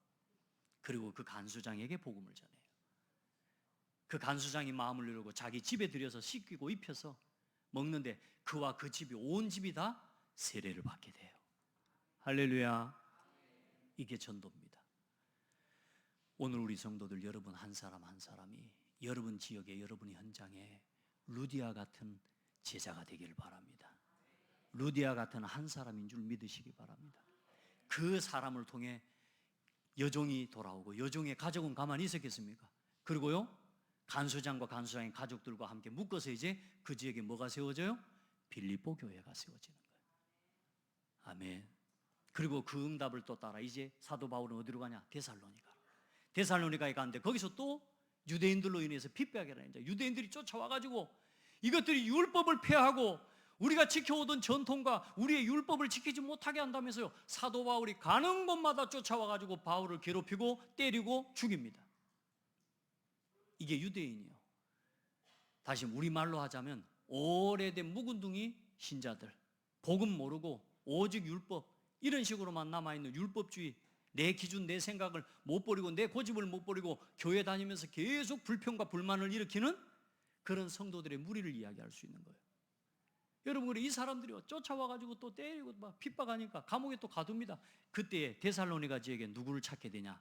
그리고 그 간수장에게 복음을 전해요. 그 간수장이 마음을 열고 자기 집에 들여서 씻기고 입혀서 먹는데 그와 그 집이 온 집이 다 세례를 받게 돼요. 할렐루야. 이게 전도입니다. 오늘 우리 성도들 여러분 한 사람 한 사람이 여러분 지역에 여러분 현장에 루디아 같은 제자가 되기를 바랍니다. 루디아 같은 한 사람인 줄 믿으시기 바랍니다. 그 사람을 통해 여종이 돌아오고 여종의 가족은 가만히 있었겠습니까? 그리고요 간수장과 간수장의 가족들과 함께 묶어서 이제 그 지역에 뭐가 세워져요? 빌립보 교회가 세워지는 거예요. 아멘. 그리고 그 응답을 또 따라 이제 사도 바울은 어디로 가냐? 데살로니가에 가는데 거기서 또 유대인들로 인해서 핍박이라 이제 유대인들이 쫓아와가지고 이것들이 율법을 폐하고 우리가 지켜오던 전통과 우리의 율법을 지키지 못하게 한다면서요. 사도 바울이 가는 곳마다 쫓아와가지고 바울을 괴롭히고 때리고 죽입니다. 이게 유대인이요. 다시 우리말로 하자면 오래된 묵은둥이 신자들, 복음 모르고 오직 율법, 이런 식으로만 남아있는 율법주의, 내 기준, 내 생각을 못 버리고 내 고집을 못 버리고 교회 다니면서 계속 불평과 불만을 일으키는 그런 성도들의 무리를 이야기할 수 있는 거예요. 여러분, 이 사람들이 쫓아와가지고 또 때리고 막 핍박하니까 감옥에 또 가둡니다. 그때 데살로니가 지역에 누구를 찾게 되냐?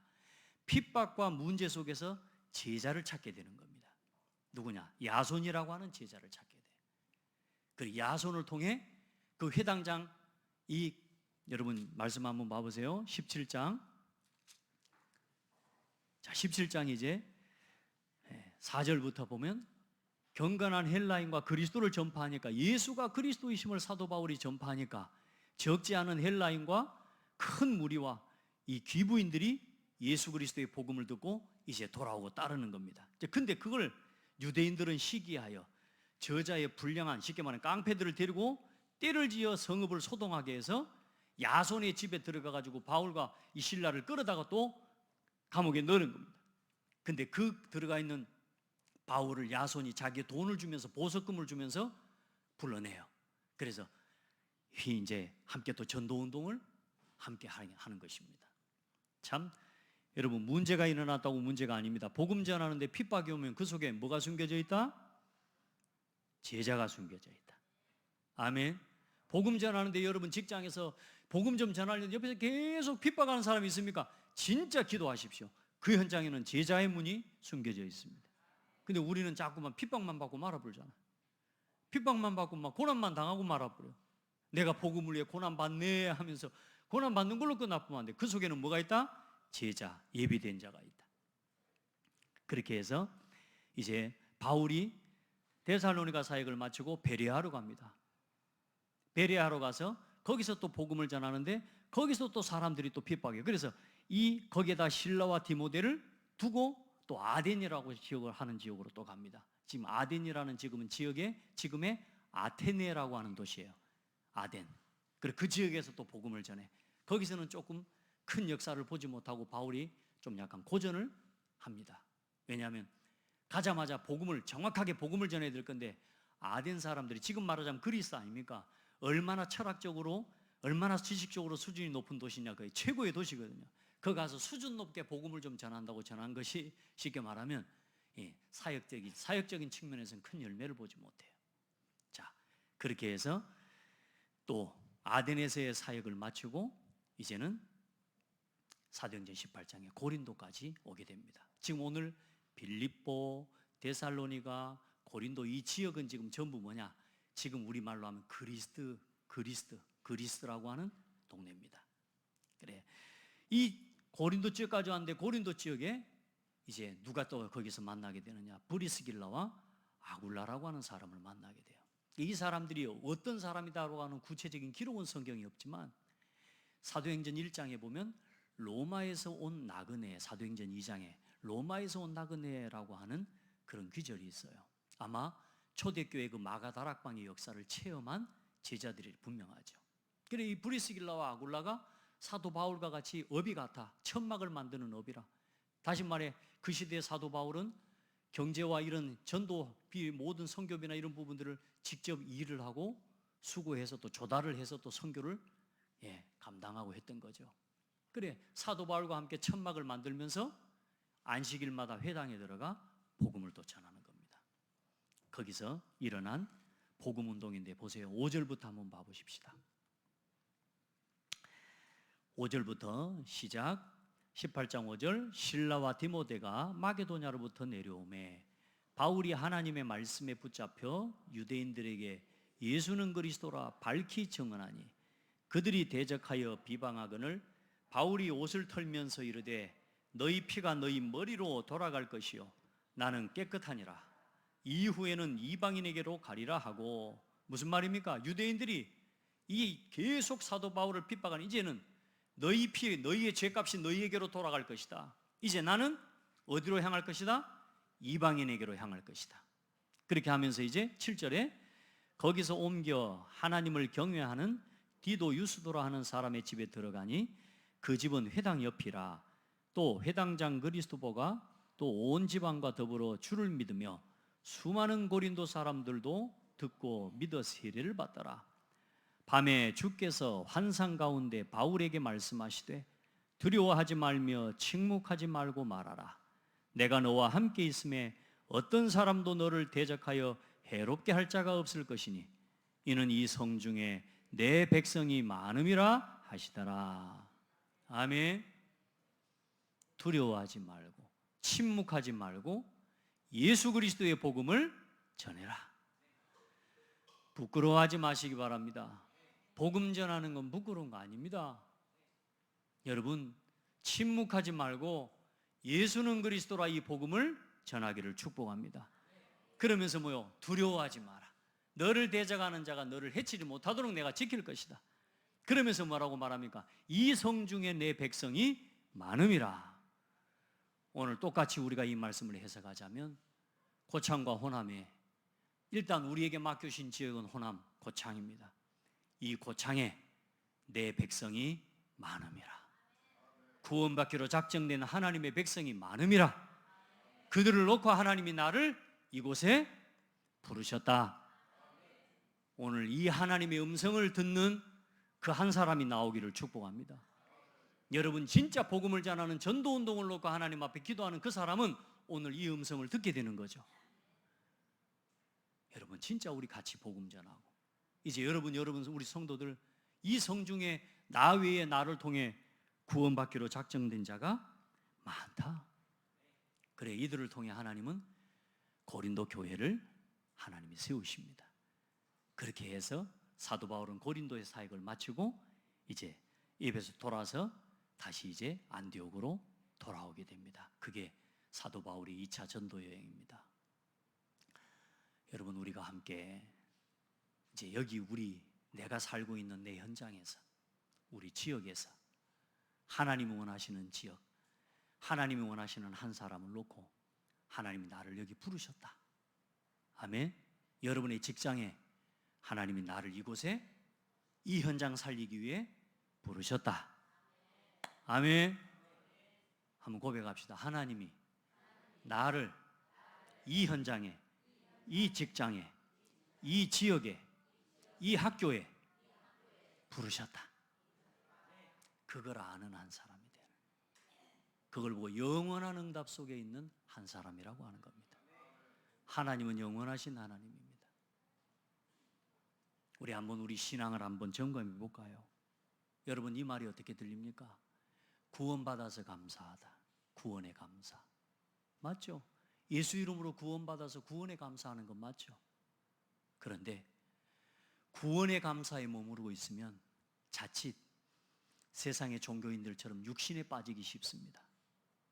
핍박과 문제 속에서 제자를 찾게 되는 겁니다. 누구냐? 야손이라고 하는 제자를 찾게 돼요. 그 야손을 통해 그 회당장 여러분 말씀 한번 봐보세요. 17장. 자, 17장 이제 4절부터 보면 경건한 헬라인과 그리스도를 전파하니까 예수가 그리스도이심을 사도 바울이 전파하니까 적지 않은 헬라인과 큰 무리와 이 귀부인들이 예수 그리스도의 복음을 듣고 이제 돌아오고 따르는 겁니다. 근데 그걸 유대인들은 시기하여 저자의 불량한 쉽게 말하면 깡패들을 데리고 떼를 지어 성읍을 소동하게 해서 야손의 집에 들어가 가지고 바울과 이 실라를 끌어다가 또 감옥에 넣는 겁니다. 근데 그 들어가 있는 바울을 야손이 자기의 돈을 주면서 보석금을 주면서 불러내요. 그래서 이제 함께 또 전도운동을 함께 하는 것입니다. 참 여러분, 문제가 일어났다고 문제가 아닙니다. 복음 전하는데 핍박이 오면 그 속에 뭐가 숨겨져 있다? 제자가 숨겨져 있다. 아멘. 복음 전하는데 여러분 직장에서 복음 좀 전하려는데 옆에서 계속 핍박하는 사람이 있습니까? 진짜 기도하십시오. 그 현장에는 제자의 문이 숨겨져 있습니다. 근데 우리는 자꾸만 핍박만 받고 말아버리잖아. 핍박만 받고 막 고난만 당하고 말아버려. 내가 복음을 위해 고난 받네 하면서 고난 받는 걸로 끝나쁘면 안 돼. 그 속에는 뭐가 있다? 제자, 예비된 자가 있다. 그렇게 해서 이제 바울이 데살로니가 사역을 마치고 베레아로 갑니다. 베레아로 가서 거기서 또 복음을 전하는데 거기서 또 사람들이 또 핍박해요. 그래서 거기에다 실라와 디모데를 두고 또 아덴이라고 지역을 하는 지역으로 또 갑니다. 지금 아덴이라는 지금의 아테네라고 하는 도시예요. 아덴. 그리고 그 지역에서 또 복음을 전해. 거기서는 조금 큰 역사를 보지 못하고 바울이 좀 약간 고전을 합니다. 왜냐하면 가자마자 정확하게 복음을 전해야 될 건데 아덴 사람들이 지금 말하자면 그리스 아닙니까? 얼마나 철학적으로 얼마나 지식적으로 수준이 높은 도시냐. 거의 최고의 도시거든요. 거기 가서 수준 높게 복음을 좀 전한다고 전한 것이 쉽게 말하면 사역적인 측면에서는 큰 열매를 보지 못해요. 자, 그렇게 해서 또 아덴에서의 사역을 마치고 이제는 사도행전 18장에 고린도까지 오게 됩니다. 지금 오늘 빌립보, 데살로니가, 고린도 이 지역은 지금 전부 뭐냐? 지금 우리말로 하면 그리스라고 하는 동네입니다. 그래, 이 고린도 지역까지 왔는데 고린도 지역에 이제 누가 또 거기서 만나게 되느냐? 브리스길라와 아굴라라고 하는 사람을 만나게 돼요. 이 사람들이 어떤 사람이다라고 하는 구체적인 기록은 성경이 없지만 사도행전 1장에 보면 로마에서 온 나그네, 사도행전 2장에 로마에서 온 나그네라고 하는 그런 귀절이 있어요. 아마 초대교회 그 마가다락방의 역사를 체험한 제자들이 분명하죠. 그래, 이 브리스길라와 아굴라가 사도 바울과 같이 업이 같아. 천막을 만드는 업이라. 다시 말해 그 시대의 사도 바울은 경제와 이런 전도 모든 선교비나 이런 부분들을 직접 일을 하고 수고해서 또 조달을 해서 또 선교를 감당하고 했던 거죠. 그래, 사도 바울과 함께 천막을 만들면서 안식일마다 회당에 들어가 복음을 또 전하는 겁니다. 거기서 일어난 복음 운동인데 보세요. 5절부터 한번 봐보십시다. 5절부터 시작. 18장 5절. 실라와 디모데가 마게도냐로부터 내려오매 바울이 하나님의 말씀에 붙잡혀 유대인들에게 예수는 그리스도라 밝히 증언하니 그들이 대적하여 비방하거늘 바울이 옷을 털면서 이르되 너희 피가 너희 머리로 돌아갈 것이요 나는 깨끗하니라. 이후에는 이방인에게로 가리라 하고. 무슨 말입니까? 유대인들이 계속 사도 바울을 핍박하니 이제는 너희 피, 너희의 죄값이 너희에게로 돌아갈 것이다. 이제 나는 어디로 향할 것이다? 이방인에게로 향할 것이다. 그렇게 하면서 이제 7절에 거기서 옮겨 하나님을 경외하는 디도 유스도라 하는 사람의 집에 들어가니 그 집은 회당 옆이라. 또 회당장 그리스도보가 또 온 지방과 더불어 주를 믿으며 수많은 고린도 사람들도 듣고 믿어 세례를 받더라. 밤에 주께서 환상 가운데 바울에게 말씀하시되 두려워하지 말며 침묵하지 말고 말하라. 내가 너와 함께 있음에 어떤 사람도 너를 대적하여 해롭게 할 자가 없을 것이니 이는 이 성 중에 내 백성이 많음이라 하시더라. 아멘. 두려워하지 말고 침묵하지 말고 예수 그리스도의 복음을 전해라. 부끄러워하지 마시기 바랍니다. 복음 전하는 건 부끄러운 거 아닙니다. 여러분, 침묵하지 말고 예수는 그리스도라 이 복음을 전하기를 축복합니다. 그러면서 뭐요? 두려워하지 마라. 너를 대적하는 자가 너를 해치지 못하도록 내가 지킬 것이다. 그러면서 뭐라고 말합니까? 이 성 중에 내 백성이 많음이라. 오늘 똑같이 우리가 이 말씀을 해석하자면 고창과 호남에 일단 우리에게 맡겨주신 지역은 호남 고창입니다. 이 고창에 내 백성이 많음이라. 구원받기로 작정된 하나님의 백성이 많음이라. 그들을 놓고 하나님이 나를 이곳에 부르셨다. 오늘 이 하나님의 음성을 듣는 그 한 사람이 나오기를 축복합니다. 여러분, 진짜 복음을 전하는 전도운동을 놓고 하나님 앞에 기도하는 그 사람은 오늘 이 음성을 듣게 되는 거죠. 여러분, 진짜 우리 같이 복음 전하고, 이제 여러분 우리 성도들, 이 성중에 나 외에 나를 통해 구원받기로 작정된 자가 많다. 그래, 이들을 통해 하나님은 고린도 교회를 하나님이 세우십니다. 그렇게 해서 사도 바울은 고린도의 사역을 마치고 이제 에베소 돌아서 다시 이제 안디옥으로 돌아오게 됩니다. 그게 사도 바울의 2차 전도 여행입니다. 여러분, 우리가 함께 이제 여기 내가 살고 있는 내 현장에서, 우리 지역에서 하나님이 원하시는 지역, 하나님이 원하시는 한 사람을 놓고 하나님이 나를 여기 부르셨다. 아멘. 여러분의 직장에 하나님이 나를 이곳에 이 현장 살리기 위해 부르셨다. 아멘. 한번 고백합시다. 하나님이 나를 이 현장에, 이 직장에, 이 지역에, 이 학교에 부르셨다. 그걸 아는 한 사람이 되는, 그걸 보고 영원한 응답 속에 있는 한 사람이라고 하는 겁니다. 하나님은 영원하신 하나님입니다. 우리 한번 우리 신앙을 한번 점검해 볼까요? 여러분, 이 말이 어떻게 들립니까? 구원받아서 감사하다. 구원에 감사. 맞죠? 예수 이름으로 구원받아서 구원에 감사하는 건 맞죠? 그런데 구원에 감사에 머무르고 있으면 자칫 세상의 종교인들처럼 육신에 빠지기 쉽습니다.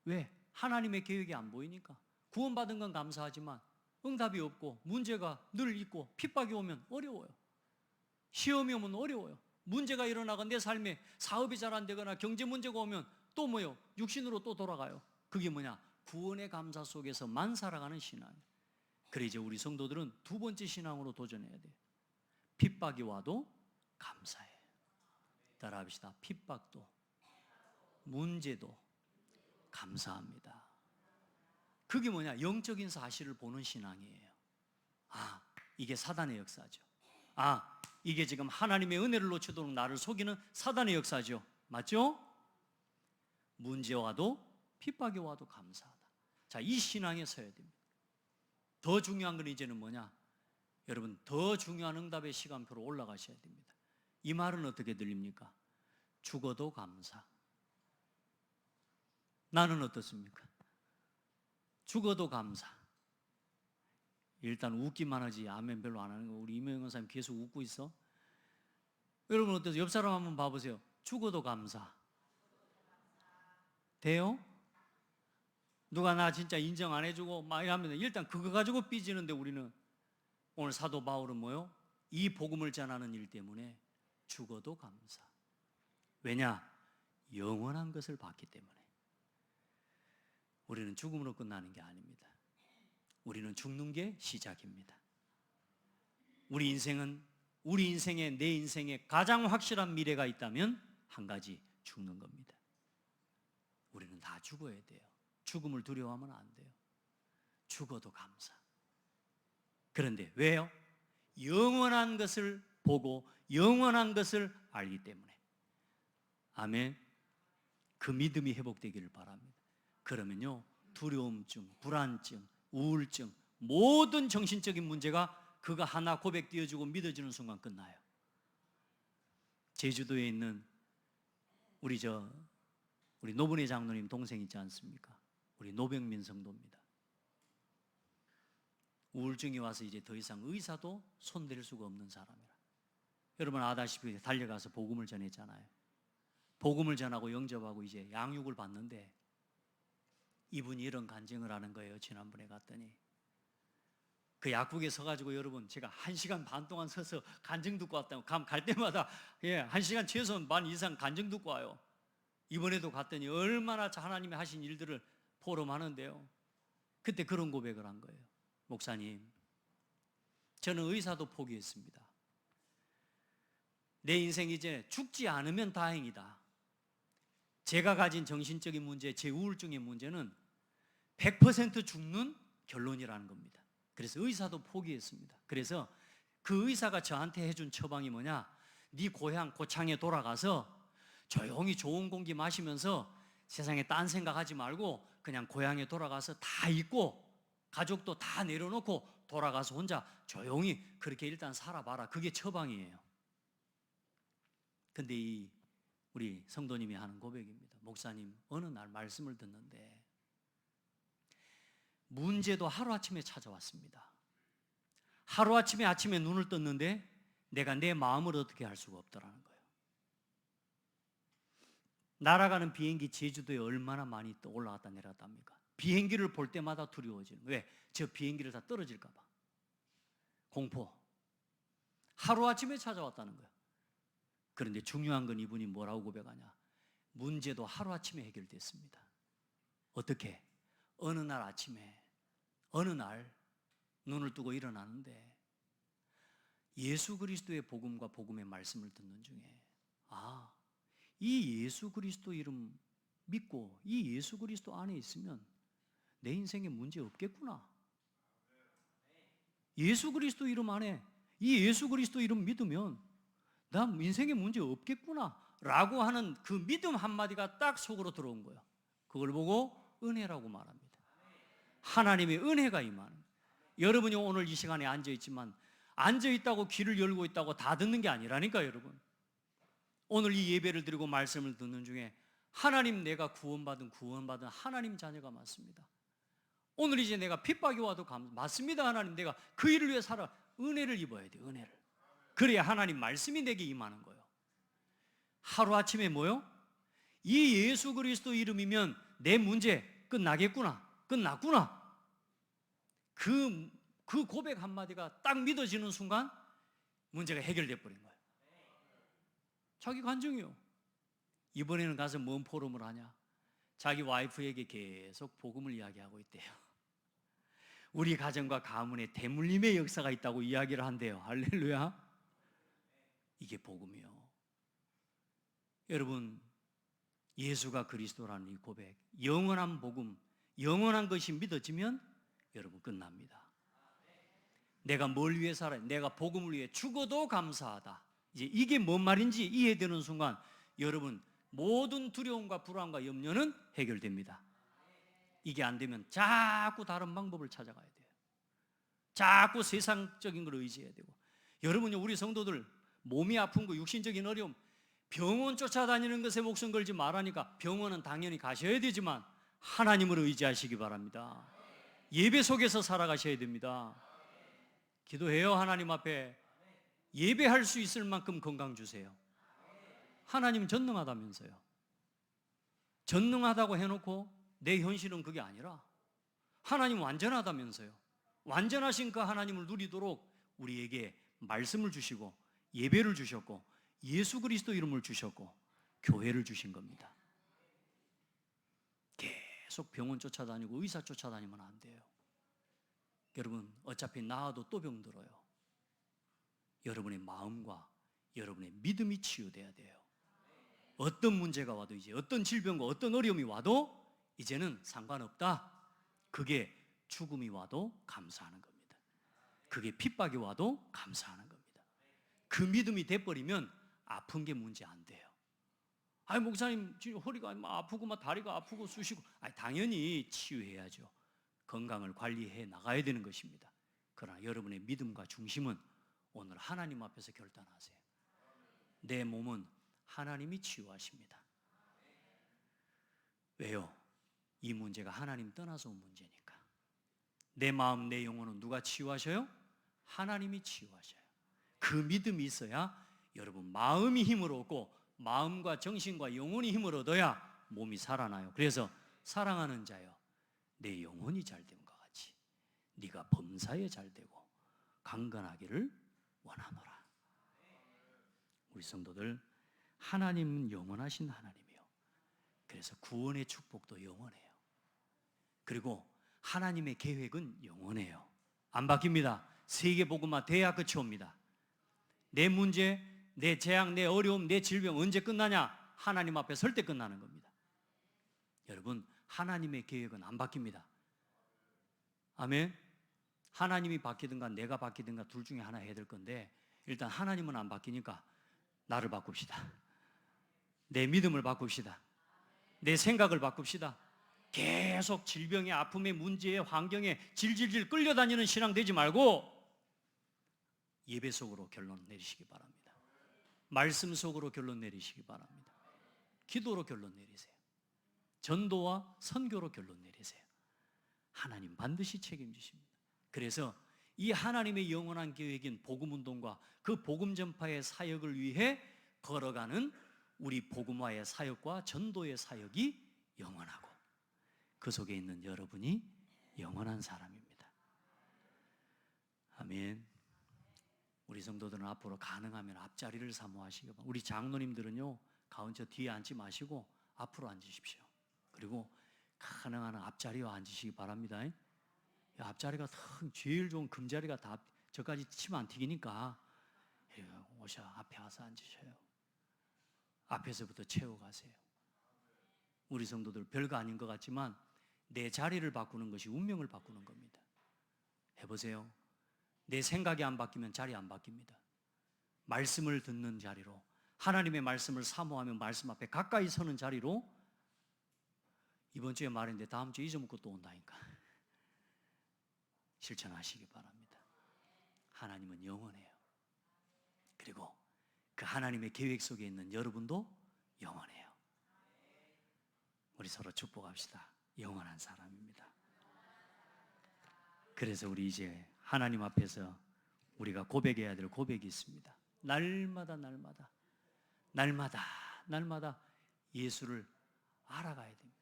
왜? 하나님의 계획이 안 보이니까. 구원받은 건 감사하지만 응답이 없고 문제가 늘 있고 핍박이 오면 어려워요. 시험이 오면 어려워요. 문제가 일어나고 내 삶에 사업이 잘 안 되거나 경제 문제가 오면 또 뭐요? 육신으로 또 돌아가요. 그게 뭐냐? 구원의 감사 속에서만 살아가는 신앙. 그래, 이제 우리 성도들은 두 번째 신앙으로 도전해야 돼요. 핍박이 와도 감사해. 따라합시다. 핍박도, 문제도 감사합니다. 그게 뭐냐? 영적인 사실을 보는 신앙이에요. 아, 이게 사단의 역사죠. 아, 이게 지금 하나님의 은혜를 놓치도록 나를 속이는 사단의 역사죠. 맞죠? 문제 와도 핍박이 와도 감사하다. 자, 이 신앙에 서야 됩니다. 더 중요한 건 이제는 뭐냐? 여러분, 더 중요한 응답의 시간표로 올라가셔야 됩니다. 이 말은 어떻게 들립니까? 죽어도 감사. 나는 어떻습니까? 죽어도 감사. 일단 웃기만 하지 아멘 별로 안 하는 거. 우리 이명현 선생님 계속 웃고 있어. 여러분 어떠세요? 옆 사람 한번 봐보세요. 죽어도 감사. 돼요? 누가 나 진짜 인정 안 해주고 막 이러면 일단 그거 가지고 삐지는데, 우리는 오늘 사도 바울은 뭐요? 이 복음을 전하는 일 때문에 죽어도 감사. 왜냐? 영원한 것을 봤기 때문에. 우리는 죽음으로 끝나는 게 아닙니다. 우리는 죽는 게 시작입니다. 우리 인생에, 내 인생에 가장 확실한 미래가 있다면 한 가지, 죽는 겁니다. 우리는 다 죽어야 돼요. 죽음을 두려워하면 안 돼요. 죽어도 감사. 그런데 왜요? 영원한 것을 보고 영원한 것을 알기 때문에. 아멘. 그 믿음이 회복되기를 바랍니다. 그러면요, 두려움증, 불안증, 우울증, 모든 정신적인 문제가 그거 하나 고백되어지고 믿어지는 순간 끝나요. 제주도에 있는 우리 노분의 장로님 동생 있지 않습니까? 우리 노병민 성도입니다. 우울증이 와서 이제 더 이상 의사도 손댈 수가 없는 사람이라. 여러분 아다시피 달려가서 복음을 전했잖아요. 복음을 전하고 영접하고 이제 양육을 받는데 이분이 이런 간증을 하는 거예요. 지난번에 갔더니 그 약국에 서가지고, 여러분 제가 1시간 반 동안 서서 간증 듣고 왔다고, 갈 때마다 1시간 최소한 반 이상 간증 듣고 와요. 이번에도 갔더니 얼마나 하나님이 하신 일들을 포럼하는데요, 그때 그런 고백을 한 거예요. 목사님, 저는 의사도 포기했습니다. 내 인생이 이제 죽지 않으면 다행이다. 제가 가진 정신적인 문제, 제 우울증의 문제는 100% 죽는 결론이라는 겁니다. 그래서 의사도 포기했습니다. 그래서 그 의사가 저한테 해준 처방이 뭐냐? 네 고향 고창에 돌아가서 조용히 좋은 공기 마시면서 세상에 딴 생각하지 말고 그냥 고향에 돌아가서 다 잊고 가족도 다 내려놓고 돌아가서 혼자 조용히 그렇게 일단 살아봐라. 그게 처방이에요. 근데 이 우리 성도님이 하는 고백입니다. 목사님, 어느 날 말씀을 듣는데 문제도 하루아침에 찾아왔습니다. 하루아침에 아침에 눈을 떴는데 내가 내 마음을 어떻게 할 수가 없더라는 거예요. 날아가는 비행기 제주도에 얼마나 많이 또 올라갔다 내려갔다 합니까? 비행기를 볼 때마다 두려워지는 거예요. 왜? 저 비행기를 다 떨어질까 봐. 공포. 하루아침에 찾아왔다는 거예요. 그런데 중요한 건 이분이 뭐라고 고백하냐? 문제도 하루아침에 해결됐습니다. 어떻게? 어느 날 아침에, 어느 날 눈을 뜨고 일어나는데 예수 그리스도의 복음과 복음의 말씀을 듣는 중에 이 예수 그리스도 이름 믿고 이 예수 그리스도 안에 있으면 내 인생에 문제 없겠구나. 예수 그리스도 이름 안에 이 예수 그리스도 이름 믿으면 나 인생에 문제 없겠구나 라고 하는 그 믿음 한마디가 딱 속으로 들어온 거예요. 그걸 보고 은혜라고 말합니다. 하나님의 은혜가 임하는. 여러분이 오늘 이 시간에 앉아있지만 앉아있다고 귀를 열고 있다고 다 듣는 게 아니라니까 여러분. 오늘 이 예배를 드리고 말씀을 듣는 중에 하나님 내가 구원받은 하나님 자녀가 맞습니다. 오늘 이제 내가 핍박이 와도 맞습니다. 하나님 내가 그 일을 위해 살아. 은혜를 입어야 돼. 은혜를. 그래야 하나님 말씀이 내게 임하는 거예요. 하루아침에 뭐요? 이 예수 그리스도 이름이면 내 문제 끝났구나. 그 고백 한마디가 딱 믿어지는 순간 문제가 해결돼 버린 거예요. 자기 간증이요. 이번에는 가서 뭔 포럼을 하냐? 자기 와이프에게 계속 복음을 이야기하고 있대요. 우리 가정과 가문에 대물림의 역사가 있다고 이야기를 한대요. 할렐루야. 이게 복음이요. 여러분, 예수가 그리스도라는 이 고백, 영원한 복음, 영원한 것이 믿어지면 여러분 끝납니다. 내가 뭘 위해 살아요? 내가 복음을 위해 죽어도 감사하다. 이제 이게 뭔 말인지 이해되는 순간 여러분 모든 두려움과 불안과 염려는 해결됩니다. 이게 안 되면 자꾸 다른 방법을 찾아가야 돼요. 자꾸 세상적인 걸 의지해야 되고. 여러분요, 우리 성도들 몸이 아픈 거, 육신적인 어려움, 병원 쫓아다니는 것에 목숨 걸지 말라니까 병원은 당연히 가셔야 되지만 하나님을 의지하시기 바랍니다. 예배 속에서 살아가셔야 됩니다. 기도해요. 하나님 앞에 예배할 수 있을 만큼 건강 주세요. 하나님 전능하다면서요. 전능하다고 해놓고 내 현실은 그게 아니라 하나님 완전하다면서요. 완전하신 그 하나님을 누리도록 우리에게 말씀을 주시고 예배를 주셨고 예수 그리스도 이름을 주셨고 교회를 주신 겁니다. 계속 병원 쫓아다니고 의사 쫓아다니면 안 돼요. 여러분 어차피 나아도 또 병들어요. 여러분의 마음과 여러분의 믿음이 치유돼야 돼요. 어떤 문제가 와도 이제 어떤 질병과 어떤 어려움이 와도 이제는 상관없다. 그게 죽음이 와도 감사하는 겁니다. 그게 핍박이 와도 감사하는 겁니다. 그 믿음이 돼버리면 아픈 게 문제 안 돼요. 아니 목사님 지금 허리가 아프고 막 다리가 아프고 쑤시고 당연히 치유해야죠. 건강을 관리해 나가야 되는 것입니다. 그러나 여러분의 믿음과 중심은 오늘 하나님 앞에서 결단하세요. 내 몸은 하나님이 치유하십니다. 왜요? 이 문제가 하나님 떠나서 온 문제니까. 내 마음, 내 영혼은 누가 치유하셔요? 하나님이 치유하셔요. 그 믿음이 있어야 여러분 마음이 힘을 얻고 마음과 정신과 영혼이 힘을 얻어야 몸이 살아나요. 그래서 사랑하는 자여, 내 영혼이 잘됨과 같이 네가 범사에 잘되고 강건하기를 원하노라. 우리 성도들, 하나님은 영원하신 하나님이요. 그래서 구원의 축복도 영원해요. 그리고 하나님의 계획은 영원해요. 안 바뀝니다. 세계복음화 돼야 끝이 옵니다. 내 문제, 내 재앙, 내 어려움, 내 질병 언제 끝나냐? 하나님 앞에 설 때 끝나는 겁니다. 여러분, 하나님의 계획은 안 바뀝니다. 아멘. 하나님이 바뀌든가 내가 바뀌든가 둘 중에 하나 해야 될 건데, 일단 하나님은 안 바뀌니까 나를 바꿉시다. 내 믿음을 바꿉시다. 내 생각을 바꿉시다. 계속 질병에, 아픔에, 문제에, 환경에 질질질 끌려다니는 신앙 되지 말고 예배 속으로 결론 내리시기 바랍니다. 말씀 속으로 결론 내리시기 바랍니다. 기도로 결론 내리세요. 전도와 선교로 결론 내리세요. 하나님 반드시 책임지십니다. 그래서 이 하나님의 영원한 계획인 복음운동과 그 복음 전파의 사역을 위해 걸어가는 우리 복음화의 사역과 전도의 사역이 영원하고 그 속에 있는 여러분이 영원한 사람입니다. 아멘. 우리 성도들은 앞으로 가능하면 앞자리를 사모하시기 바랍니다. 우리 장로님들은요, 가운데 뒤에 앉지 마시고 앞으로 앉으십시오. 그리고 가능한 앞자리에 앉으시기 바랍니다. 앞자리가 제일 좋은 금자리가 다 저까지 침 안 튀기니까 오셔 앞에 와서 앉으셔요. 앞에서부터 채워가세요. 우리 성도들 별거 아닌 것 같지만 내 자리를 바꾸는 것이 운명을 바꾸는 겁니다. 해보세요. 내 생각이 안 바뀌면 자리 안 바뀝니다. 말씀을 듣는 자리로, 하나님의 말씀을 사모하며 말씀 앞에 가까이 서는 자리로, 이번 주에 말했는데 다음 주에 잊어먹고 또 온다니까 실천하시기 바랍니다. 하나님은 영원해요. 그리고 그 하나님의 계획 속에 있는 여러분도 영원해요. 우리 서로 축복합시다. 영원한 사람입니다. 그래서 우리 이제 하나님 앞에서 우리가 고백해야 될 고백이 있습니다. 날마다 예수를 알아가야 됩니다.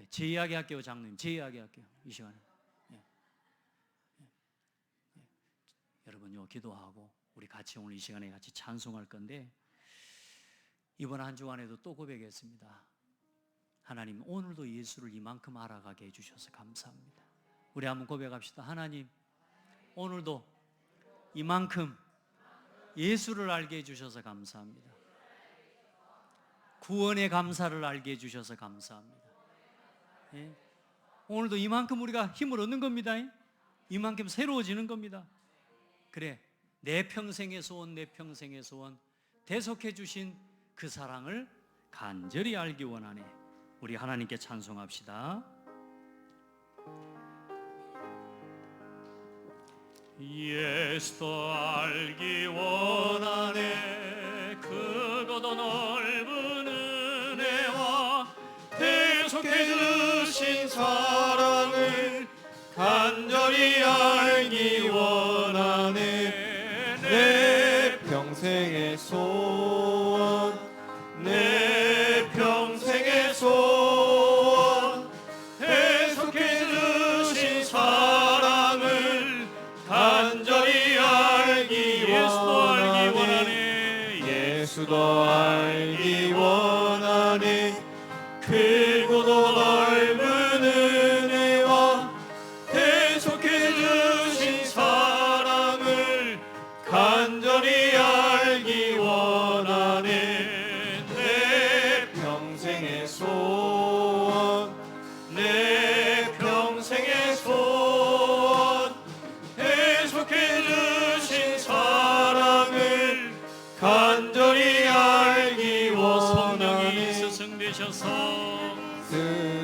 제 이야기 할게요, 장로님. 제 이야기 할게요, 이 시간에. 여러분요, 기도하고 우리 같이 오늘 이 시간에 같이 찬송할 건데, 이번 한 주간에도 또 고백했습니다. 하나님, 오늘도 예수를 이만큼 알아가게 해주셔서 감사합니다. 우리 한번 고백합시다. 하나님, 오늘도 이만큼 예수를 알게 해주셔서 감사합니다. 구원의 감사를 알게 해주셔서 감사합니다. 예? 오늘도 이만큼 우리가 힘을 얻는 겁니다. 이만큼 새로워지는 겁니다. 그래, 내 평생의 소원, 내 평생의 소원, 대속해 주신 그 사랑을 간절히 알기 원하네. 우리 하나님께 찬송합시다. 예수도 알기 원하네. 크고도 넓은 은혜와 대속해 주신 사랑을 간절히 알기 원하네. 내 평생의 소원, 내 평생의 소원, 대속해 주신 사랑을 간절히 알기 원하네. 예수도 알기 원하네. 크고도 넓은 은혜와 대속해 주신 사랑을 간절히 알기 원하네. 내 평생의 소원, 내 평생의 소원, 대속해 주신 사랑을 간절히 알기 원하네. 스승되셔서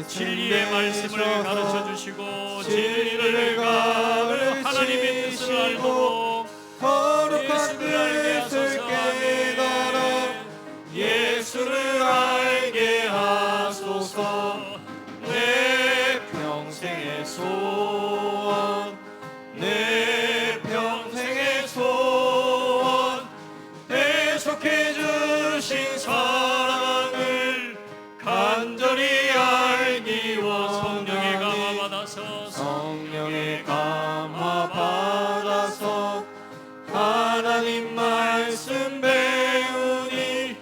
진리의 말씀을 가르쳐 주시고 진리를 가르치시고 하나님의 뜻을 알고 거룩한 뜻을 깨달아 예수를 알게 하소서. 내 평생의 소원, 내 평생의 소원, 대속해 주신 사랑을 간절히 알기 성령의 감화 원하네. 받아서 성령의 감화 받아서 하나님 말씀 배우니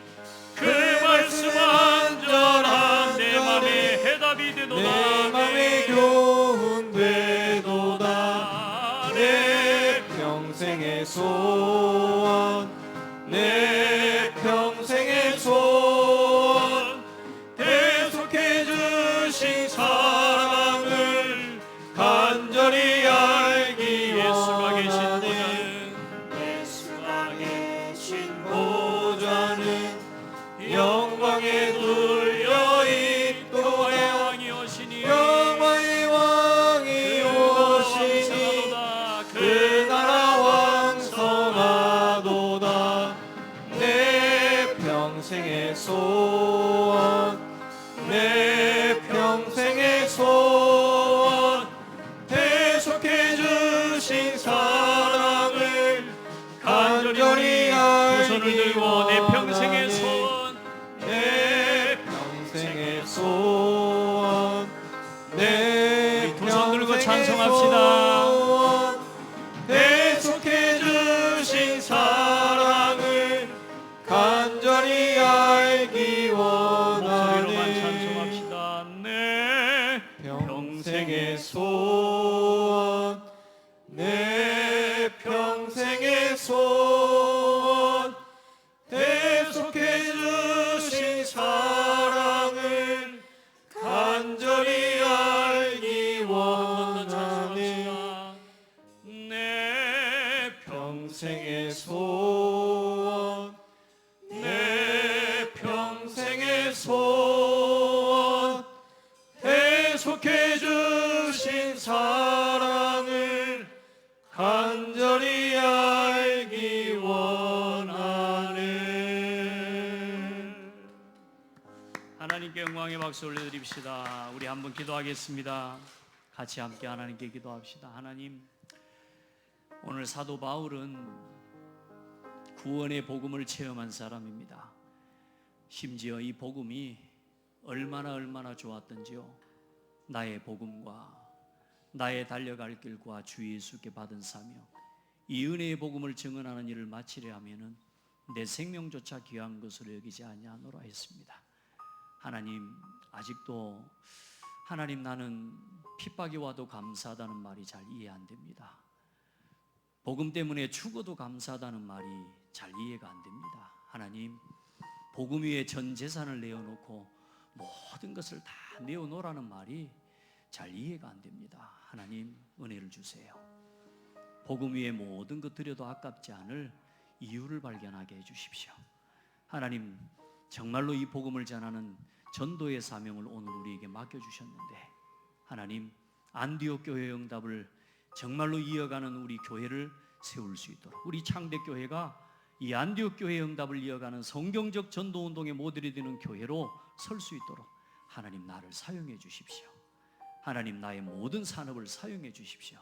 그 말씀 안전한 내 맘에 해답이 되도다. 내 맘에 교훈 되도다. 내 평생의 소원, 주신 사랑을 간절히 알기 예수가 계신 원하네. 예수가 계신 보좌는 영광에 둘려 있도다. 왕이 오시니 영광의 왕이 오시니 그 나라 왕성하도다. 내 평생의 소원, 내 평생의 소원, 대속해 주신 사랑을 간절히 두 손을 들고 내 평생의 소원, 내 평생의 소원, 내 두 손 들고 평생의 찬송합시다. 소원, 대속해 주신 사랑을 간절히 알기 목소리로만 원하네. 찬송합시다. 내 평생의 소원, 내 평생의 소원, 대속해 주신 사랑을 간절히 알기 원하네. 내 평생의 소원, 내 평생의 소원, 대속해 주신 사랑을 간절히 알기 원하네. 하나님께 영광의 박수 올려드립시다. 우리 한번 기도하겠습니다. 같이 함께 하나님께 기도합시다. 하나님, 오늘 사도 바울은 구원의 복음을 체험한 사람입니다. 심지어 이 복음이 얼마나 좋았던지요. 나의 복음과 나의 달려갈 길과 주 예수께 받은 사명, 이 은혜의 복음을 증언하는 일을 마치려 하면은 내 생명조차 귀한 것으로 여기지 아니하노라 했습니다. 하나님, 아직도 하나님, 나는 핍박이 와도 감사하다는 말이 잘 이해 안 됩니다. 복음 때문에 죽어도 감사하다는 말이 잘 이해가 안 됩니다. 하나님, 복음 위에 전 재산을 내어놓고 모든 것을 다 내어놓으라는 말이 잘 이해가 안 됩니다. 하나님, 은혜를 주세요. 복음 위에 모든 것 드려도 아깝지 않을 이유를 발견하게 해주십시오. 하나님, 정말로 이 복음을 전하는 전도의 사명을 오늘 우리에게 맡겨주셨는데, 하나님, 안디옥 교회의 응답을 정말로 이어가는 우리 교회를 세울 수 있도록, 우리 창대교회가 이 안디옥 교회의 응답을 이어가는 성경적 전도운동의 모델이 되는 교회로 설 수 있도록 하나님, 나를 사용해 주십시오. 하나님, 나의 모든 산업을 사용해 주십시오.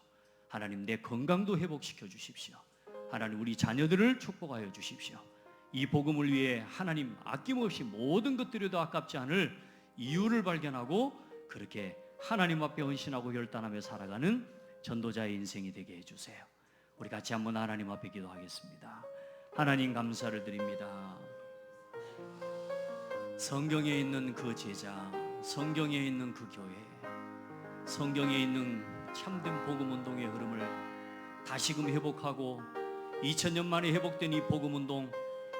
하나님, 내 건강도 회복시켜 주십시오. 하나님, 우리 자녀들을 축복하여 주십시오. 이 복음을 위해 하나님, 아낌없이 모든 것들에도 아깝지 않을 이유를 발견하고 그렇게 하나님 앞에 헌신하고 결단하며 살아가는 전도자의 인생이 되게 해주세요. 우리 같이 한번 하나님 앞에 기도하겠습니다. 하나님, 감사를 드립니다. 성경에 있는 그 제자, 성경에 있는 그 교회, 성경에 있는 참된 복음운동의 흐름을 다시금 회복하고 2000년 만에 회복된 이 복음운동,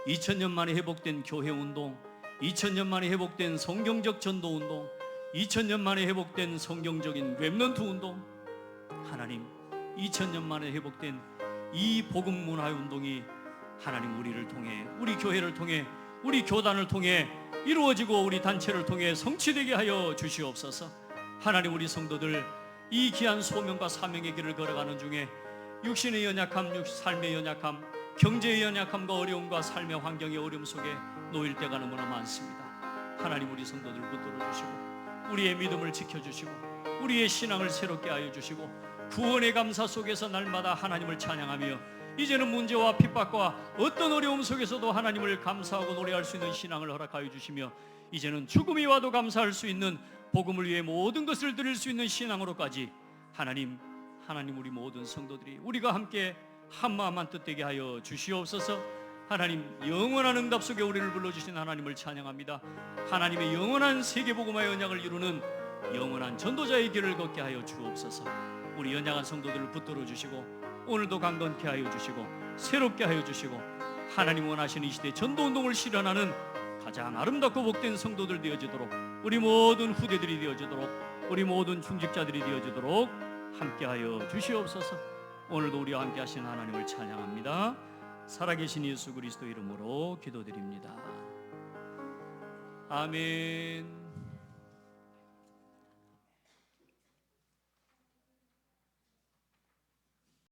2000년 만에 회복된 교회운동, 2000년 만에 회복된 성경적 전도운동, 2000년 만에 회복된 성경적인 렘넌트 운동, 하나님, 2000년 만에 회복된 이 복음 문화의 운동이 하나님, 우리를 통해, 우리 교회를 통해, 우리 교단을 통해 이루어지고 우리 단체를 통해 성취되게 하여 주시옵소서. 하나님, 우리 성도들 이 귀한 소명과 사명의 길을 걸어가는 중에 육신의 연약함, 삶의 연약함, 경제의 연약함과 어려움과 삶의 환경의 어려움 속에 놓일 때가 너무나 많습니다. 하나님, 우리 성도들 붙들어 주시고 우리의 믿음을 지켜주시고 우리의 신앙을 새롭게 하여 주시고 구원의 감사 속에서 날마다 하나님을 찬양하며 이제는 문제와 핍박과 어떤 어려움 속에서도 하나님을 감사하고 노래할 수 있는 신앙을 허락하여 주시며 이제는 죽음이 와도 감사할 수 있는 복음을 위해 모든 것을 드릴 수 있는 신앙으로까지 하나님, 우리 모든 성도들이 우리가 함께 한마음 한뜻되게 하여 주시옵소서. 하나님, 영원한 응답 속에 우리를 불러주신 하나님을 찬양합니다. 하나님의 영원한 세계복음화의 언약을 이루는 영원한 전도자의 길을 걷게 하여 주옵소서. 우리 연약한 성도들을 붙들어 주시고 오늘도 강건케 하여 주시고 새롭게 하여 주시고 하나님 원하시는 이 시대 전도운동을 실현하는 가장 아름답고 복된 성도들 되어지도록 우리 모든 후대들이 되어주도록, 우리 모든 중직자들이 되어주도록 함께하여 주시옵소서. 오늘도 우리와 함께 하시는 하나님을 찬양합니다. 살아계신 예수 그리스도 이름으로 기도드립니다. 아멘.